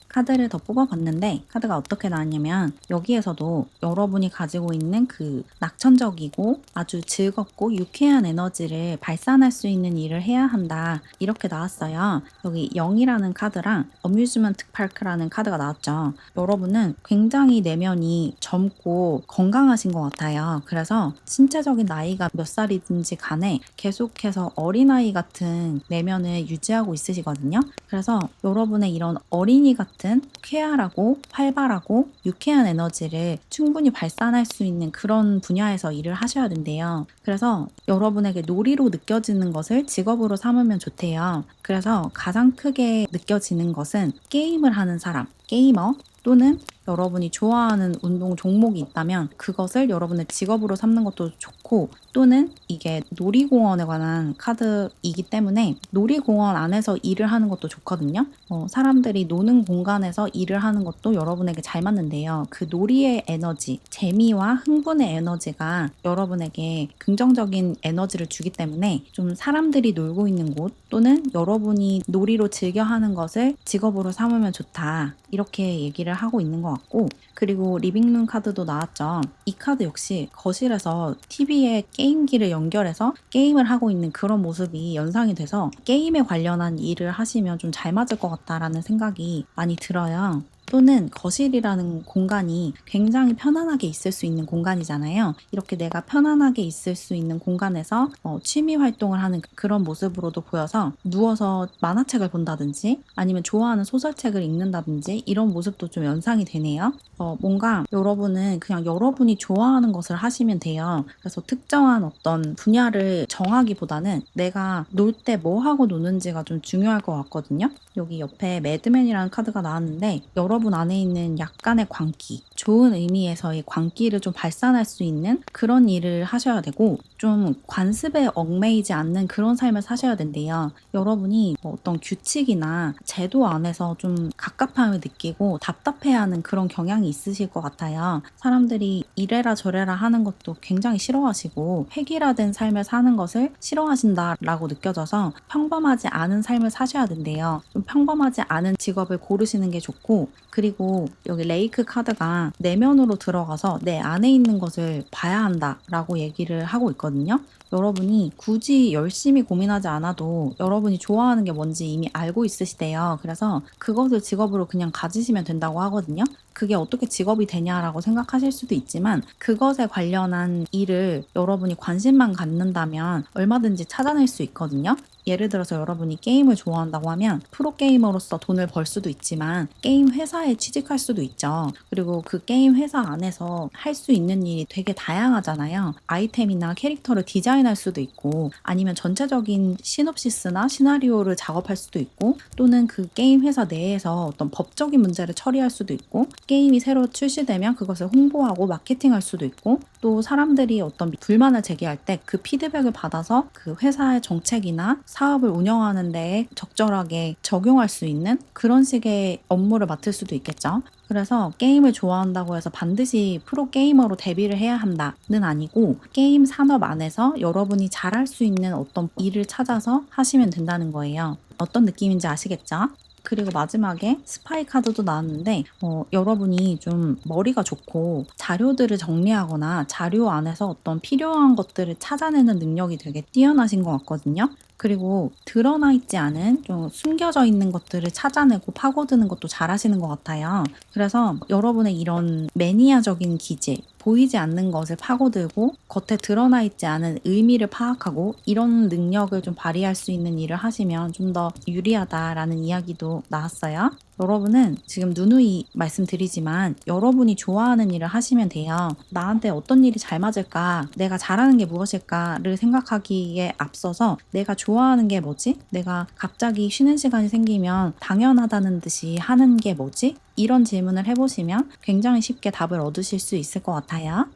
카드를 더 뽑아봤는데 카드가 어떻게 나왔냐면 여기에서도 여러분이 가지고 있는 그 낙천적이고 아주 즐겁고 유쾌한 에너지를 발산할 수 있는 일을 해야 한다 이렇게 나왔어요. 여기 0이라는 카드랑 어뮤즈먼트 파크라는 카드가 나왔죠. 여러분은 굉장히 내면이 젊고 건강하신 것 같아요. 그래서 신체적인 나이가 몇 살이든지 간에 계속해서 어린아이 같은 내면을 유지하고 있으시거든요. 그래서 여러분의 이런 어린이 같은 쾌활하고 활발하고 유쾌한 에너지를 충분히 발산할 수 있는 그런 분야에서 일을 하셔야 된대요. 그래서 여러분에게 놀이로 느껴지는 것을 직업으로 삼으면 좋대요. 그래서 가장 크게 느껴지는 것은 게임을 하는 사람, 게이머 또는 여러분이 좋아하는 운동 종목이 있다면 그것을 여러분의 직업으로 삼는 것도 좋고 또는 이게 놀이공원에 관한 카드이기 때문에 놀이공원 안에서 일을 하는 것도 좋거든요. 사람들이 노는 공간에서 일을 하는 것도 여러분에게 잘 맞는데요. 그 놀이의 에너지, 재미와 흥분의 에너지가 여러분에게 긍정적인 에너지를 주기 때문에 좀 사람들이 놀고 있는 곳 또는 여러분이 놀이로 즐겨 하는 것을 직업으로 삼으면 좋다. 이렇게 얘기를 하고 있는 것 같고, 그리고 리빙룸 카드도 나왔죠. 이 카드 역시 거실에서 TV에 게임기를 연결해서 게임을 하고 있는 그런 모습이 연상이 돼서 게임에 관련한 일을 하시면 좀 잘 맞을 것 같다라는 생각이 많이 들어요. 또는 거실이라는 공간이 굉장히 편안하게 있을 수 있는 공간이잖아요. 이렇게 내가 편안하게 있을 수 있는 공간에서 취미 활동을 하는 그런 모습으로도 보여서 누워서 만화책을 본다든지 아니면 좋아하는 소설책을 읽는다든지 이런 모습도 좀 연상이 되네요. 뭔가 여러분은 그냥 여러분이 좋아하는 것을 하시면 돼요. 그래서 특정한 어떤 분야를 정하기보다는 내가 놀 때 뭐 하고 노는지가 좀 중요할 것 같거든요. 여기 옆에 매드맨이라는 카드가 나왔는데 여러분 안에 있는 약간의 광기, 좋은 의미에서의 광기를 좀 발산할 수 있는 그런 일을 하셔야 되고 좀 관습에 얽매이지 않는 그런 삶을 사셔야 된대요. 여러분이 어떤 규칙이나 제도 안에서 좀 갑갑함을 느끼고 답답해하는 그런 경향이 있으실 것 같아요. 사람들이 이래라 저래라 하는 것도 굉장히 싫어하시고 획일화된 삶을 사는 것을 싫어하신다라고 느껴져서 평범하지 않은 삶을 사셔야 된대요. 좀 평범하지 않은 직업을 고르시는 게 좋고, 그리고 여기 레이크 카드가 내면으로 들어가서 내 안에 있는 것을 봐야 한다라고 얘기를 하고 있거든요. 여러분이 굳이 열심히 고민하지 않아도 여러분이 좋아하는 게 뭔지 이미 알고 있으시대요. 그래서 그것을 직업으로 그냥 가지시면 된다고 하거든요. 그게 어떻게 직업이 되냐라고 생각하실 수도 있지만 그것에 관련한 일을 여러분이 관심만 갖는다면 얼마든지 찾아낼 수 있거든요. 예를 들어서 여러분이 게임을 좋아한다고 하면 프로게이머로서 돈을 벌 수도 있지만 게임 회사에 취직할 수도 있죠. 그리고 그 게임 회사 안에서 할 수 있는 일이 되게 다양하잖아요. 아이템이나 캐릭터를 디자인할 수도 있고 아니면 전체적인 시놉시스나 시나리오를 작업할 수도 있고 또는 그 게임 회사 내에서 어떤 법적인 문제를 처리할 수도 있고 게임이 새로 출시되면 그것을 홍보하고 마케팅할 수도 있고 또 사람들이 어떤 불만을 제기할 때 그 피드백을 받아서 그 회사의 정책이나 사업을 운영하는 데에 적절하게 적용할 수 있는 그런 식의 업무를 맡을 수도 있겠죠. 그래서 게임을 좋아한다고 해서 반드시 프로게이머로 데뷔를 해야 한다는 아니고 게임 산업 안에서 여러분이 잘할 수 있는 어떤 일을 찾아서 하시면 된다는 거예요. 어떤 느낌인지 아시겠죠? 그리고 마지막에 스파이 카드도 나왔는데 여러분이 좀 머리가 좋고 자료들을 정리하거나 자료 안에서 어떤 필요한 것들을 찾아내는 능력이 되게 뛰어나신 것 같거든요. 그리고 드러나 있지 않은 좀 숨겨져 있는 것들을 찾아내고 파고드는 것도 잘하시는 것 같아요. 그래서 여러분의 이런 매니아적인 기질, 보이지 않는 것을 파고들고 겉에 드러나 있지 않은 의미를 파악하고 이런 능력을 좀 발휘할 수 있는 일을 하시면 좀 더 유리하다라는 이야기도 나왔어요. 여러분은 지금 누누이 말씀드리지만 여러분이 좋아하는 일을 하시면 돼요. 나한테 어떤 일이 잘 맞을까? 내가 잘하는 게 무엇일까를 생각하기에 앞서서 내가 좋아하는 게 뭐지? 내가 갑자기 쉬는 시간이 생기면 당연하다는 듯이 하는 게 뭐지? 이런 질문을 해보시면 굉장히 쉽게 답을 얻으실 수 있을 것 같아요.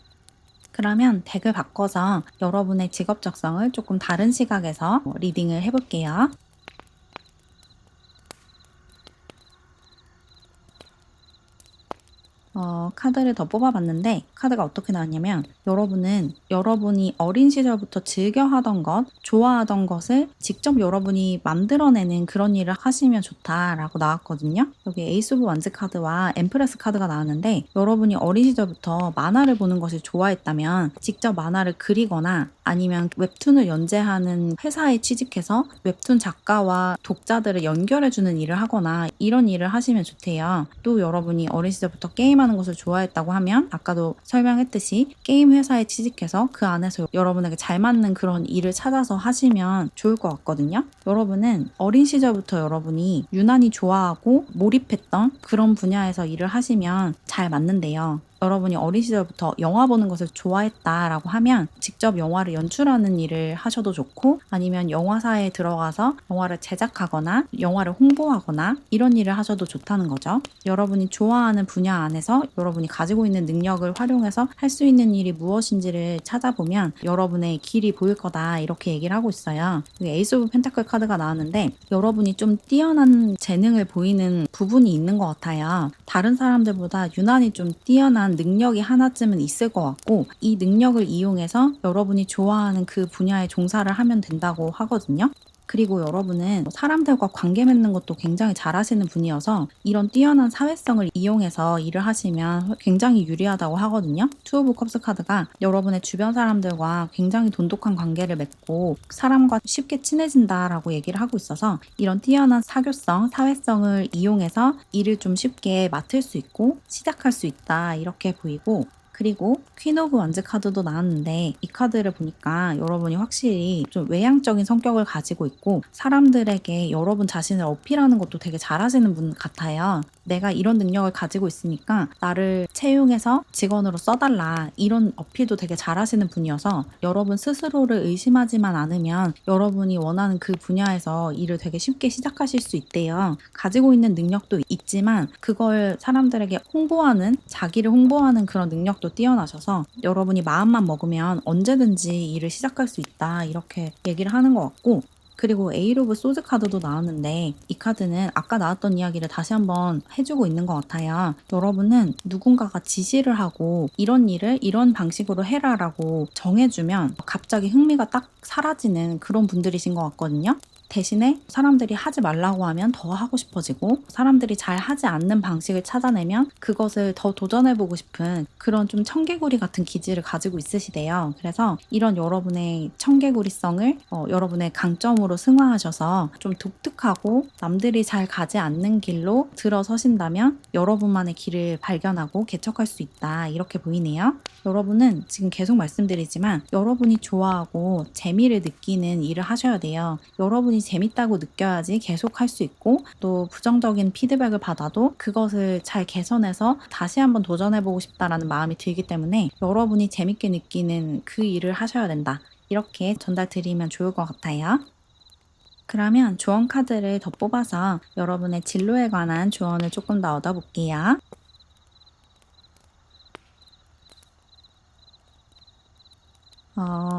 그러면 덱을 바꿔서 여러분의 직업 적성을 조금 다른 시각에서 리딩을 해볼게요. 카드를 더 뽑아봤는데 카드가 어떻게 나왔냐면 여러분은 여러분이 어린 시절부터 즐겨 하던 것, 좋아하던 것을 직접 여러분이 만들어내는 그런 일을 하시면 좋다라고 나왔거든요. 여기 에이스 오브 완즈 카드와 엠프레스 카드가 나왔는데 여러분이 어린 시절부터 만화를 보는 것을 좋아했다면 직접 만화를 그리거나 아니면 웹툰을 연재하는 회사에 취직해서 웹툰 작가와 독자들을 연결해주는 일을 하거나 이런 일을 하시면 좋대요. 또 여러분이 어린 시절부터 게임하는 것을 좋아했다고 하면 아까도 설명했듯이 게임 회사에 취직해서 그 안에서 여러분에게 잘 맞는 그런 일을 찾아서 하시면 좋을 것 같거든요. 여러분은 어린 시절부터 여러분이 유난히 좋아하고 몰입했던 그런 분야에서 일을 하시면 잘 맞는데요. 여러분이 어린 시절부터 영화 보는 것을 좋아했다라고 하면 직접 영화를 연출하는 일을 하셔도 좋고 아니면 영화사에 들어가서 영화를 제작하거나 영화를 홍보하거나 이런 일을 하셔도 좋다는 거죠. 여러분이 좋아하는 분야 안에서 여러분이 가지고 있는 능력을 활용해서 할 수 있는 일이 무엇인지를 찾아보면 여러분의 길이 보일 거다 이렇게 얘기를 하고 있어요. 에이스 오브 펜타클 카드가 나왔는데 여러분이 좀 뛰어난 재능을 보이는 부분이 있는 것 같아요. 다른 사람들보다 유난히 좀 뛰어난 능력이 하나쯤은 있을 것 같고 이 능력을 이용해서 여러분이 좋아하는 그 분야에 종사를 하면 된다고 하거든요. 그리고 여러분은 사람들과 관계 맺는 것도 굉장히 잘하시는 분이어서 이런 뛰어난 사회성을 이용해서 일을 하시면 굉장히 유리하다고 하거든요. 투 오브 컵스 카드가 여러분의 주변 사람들과 굉장히 돈독한 관계를 맺고 사람과 쉽게 친해진다라고 얘기를 하고 있어서 이런 뛰어난 사교성, 사회성을 이용해서 일을 좀 쉽게 맡을 수 있고 시작할 수 있다 이렇게 보이고, 그리고 퀸 오브 원즈 카드도 나왔는데 이 카드를 보니까 여러분이 확실히 좀 외향적인 성격을 가지고 있고 사람들에게 여러분 자신을 어필하는 것도 되게 잘하시는 분 같아요. 내가 이런 능력을 가지고 있으니까 나를 채용해서 직원으로 써달라, 이런 어필도 되게 잘하시는 분이어서 여러분 스스로를 의심하지만 않으면 여러분이 원하는 그 분야에서 일을 되게 쉽게 시작하실 수 있대요. 가지고 있는 능력도 있지만 그걸 사람들에게 홍보하는, 자기를 홍보하는 그런 능력도 뛰어나셔서 여러분이 마음만 먹으면 언제든지 일을 시작할 수 있다 이렇게 얘기를 하는 것 같고, 그리고 에일 오브 소드 카드도 나왔는데 이 카드는 아까 나왔던 이야기를 다시 한번 해주고 있는 것 같아요. 여러분은 누군가가 지시를 하고 이런 일을 이런 방식으로 해라라고 정해주면 갑자기 흥미가 딱 사라지는 그런 분들이신 것 같거든요. 대신에 사람들이 하지 말라고 하면 더 하고 싶어지고 사람들이 잘 하지 않는 방식을 찾아내면 그것을 더 도전해보고 싶은 그런 좀 청개구리 같은 기질을 가지고 있으시대요. 그래서 이런 여러분의 청개구리성을 여러분의 강점으로 승화하셔서 좀 독특하고 남들이 잘 가지 않는 길로 들어서신다면 여러분만의 길을 발견하고 개척할 수 있다 이렇게 보이네요. 여러분은 지금 계속 말씀드리지만 여러분이 좋아하고 재미를 느끼는 일을 하셔야 돼요. 여러분이 재밌다고 느껴야지 계속 할 수 있고 또 부정적인 피드백을 받아도 그것을 잘 개선해서 다시 한번 도전해보고 싶다라는 마음이 들기 때문에 여러분이 재밌게 느끼는 그 일을 하셔야 된다. 이렇게 전달 드리면 좋을 것 같아요. 그러면 조언 카드를 더 뽑아서 여러분의 진로에 관한 조언을 조금 더 얻어볼게요.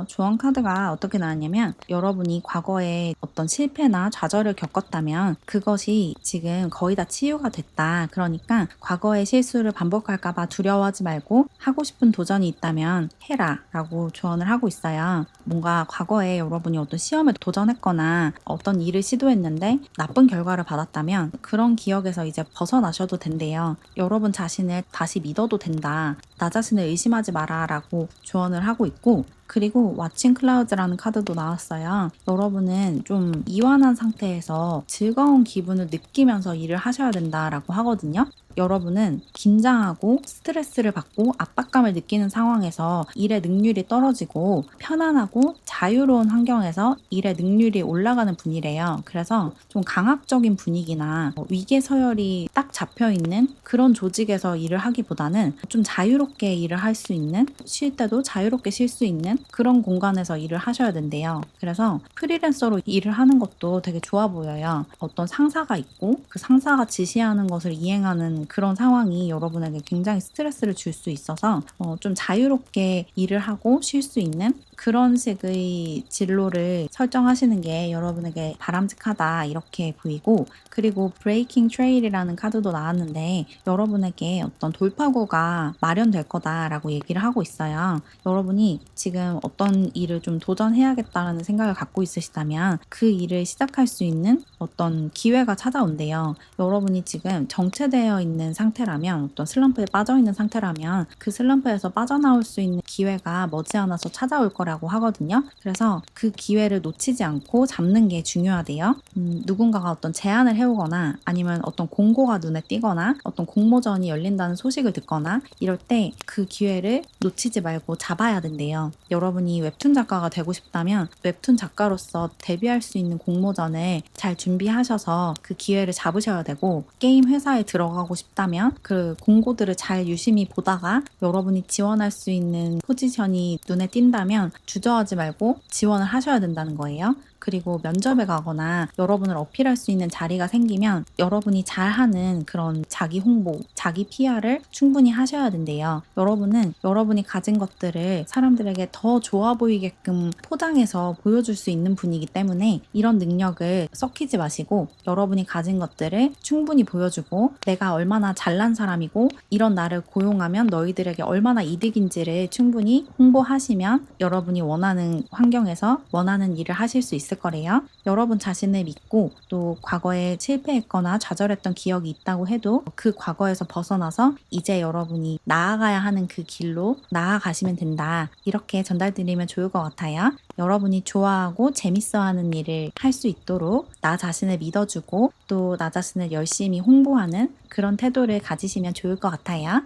조언 카드가 어떻게 나왔냐면 여러분이 과거에 어떤 실패나 좌절을 겪었다면 그것이 지금 거의 다 치유가 됐다. 그러니까 과거의 실수를 반복할까봐 두려워하지 말고 하고 싶은 도전이 있다면 해라 라고 조언을 하고 있어요. 뭔가 과거에 여러분이 어떤 시험에 도전했거나 어떤 일을 시도했는데 나쁜 결과를 받았다면 그런 기억에서 이제 벗어나셔도 된대요. 여러분 자신을 다시 믿어도 된다. 나 자신을 의심하지 마라 라고 조언을 하고 있고, 그리고 왓칭 클라우드라는 카드도 나왔어요. 여러분은 좀 이완한 상태에서 즐거운 기분을 느끼면서 일을 하셔야 된다라고 하거든요. 여러분은 긴장하고 스트레스를 받고 압박감을 느끼는 상황에서 일의 능률이 떨어지고 편안하고 자유로운 환경에서 일의 능률이 올라가는 분이래요. 그래서 좀 강압적인 분위기나 위계 서열이 딱 잡혀 있는 그런 조직에서 일을 하기보다는 좀 자유롭게 일을 할 수 있는, 쉴 때도 자유롭게 쉴 수 있는 그런 공간에서 일을 하셔야 된대요. 그래서 프리랜서로 일을 하는 것도 되게 좋아 보여요. 어떤 상사가 있고 그 상사가 지시하는 것을 이행하는 그런 상황이 여러분에게 굉장히 스트레스를 줄 수 있어서 좀 자유롭게 일을 하고 쉴 수 있는 그런 식의 진로를 설정하시는 게 여러분에게 바람직하다 이렇게 보이고, 그리고 브레이킹 트레일이라는 카드도 나왔는데 여러분에게 어떤 돌파구가 마련될 거다라고 얘기를 하고 있어요. 여러분이 지금 어떤 일을 좀 도전해야겠다라는 생각을 갖고 있으시다면 그 일을 시작할 수 있는 어떤 기회가 찾아온대요. 여러분이 지금 정체되어 있는 상태라면, 어떤 슬럼프에 빠져 있는 상태라면 그 슬럼프에서 빠져나올 수 있는 기회가 머지않아서 찾아올 거라고 하거든요. 그래서 그 기회를 놓치지 않고 잡는 게 중요하대요. 누군가가 어떤 제안을 해오거나 아니면 어떤 공고가 눈에 띄거나 어떤 공모전이 열린다는 소식을 듣거나 이럴 때 그 기회를 놓치지 말고 잡아야 된대요. 여러분이 웹툰 작가가 되고 싶다면 웹툰 작가로서 데뷔할 수 있는 공모전을 잘 준비하셔서 그 기회를 잡으셔야 되고, 게임 회사에 들어가고 싶다면 그 공고들을 잘 유심히 보다가 여러분이 지원할 수 있는 포지션이 눈에 띈다면 주저하지 말고 지원을 하셔야 된다는 거예요. 그리고 면접에 가거나 여러분을 어필할 수 있는 자리가 생기면 여러분이 잘하는 그런 자기 홍보, 자기 PR을 충분히 하셔야 된대요. 여러분은 여러분이 가진 것들을 사람들에게 더 좋아 보이게끔 포장해서 보여줄 수 있는 분이기 때문에 이런 능력을 썩히지 마시고 여러분이 가진 것들을 충분히 보여주고 내가 얼마나 잘난 사람이고 이런 나를 고용하면 너희들에게 얼마나 이득인지를 충분히 홍보하시면 여러분이 원하는 환경에서 원하는 일을 하실 수 있습니다. 있을 거래요. 여러분 자신을 믿고 또 과거에 실패했거나 좌절했던 기억이 있다고 해도 그 과거에서 벗어나서 이제 여러분이 나아가야 하는 그 길로 나아가시면 된다. 이렇게 전달드리면 좋을 것 같아요. 여러분이 좋아하고 재밌어하는 일을 할 수 있도록 나 자신을 믿어주고 또 나 자신을 열심히 홍보하는 그런 태도를 가지시면 좋을 것 같아요.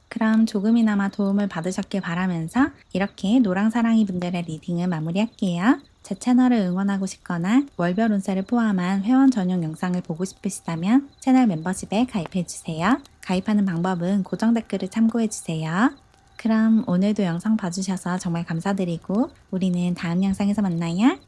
그럼 조금이나마 도움을 받으셨길 바라면서 이렇게 노랑사랑이 분들의 리딩을 마무리할게요. 제 채널을 응원하고 싶거나 월별 운세를 포함한 회원 전용 영상을 보고 싶으시다면 채널 멤버십에 가입해주세요. 가입하는 방법은 고정 댓글을 참고해주세요. 그럼 오늘도 영상 봐주셔서 정말 감사드리고 우리는 다음 영상에서 만나요.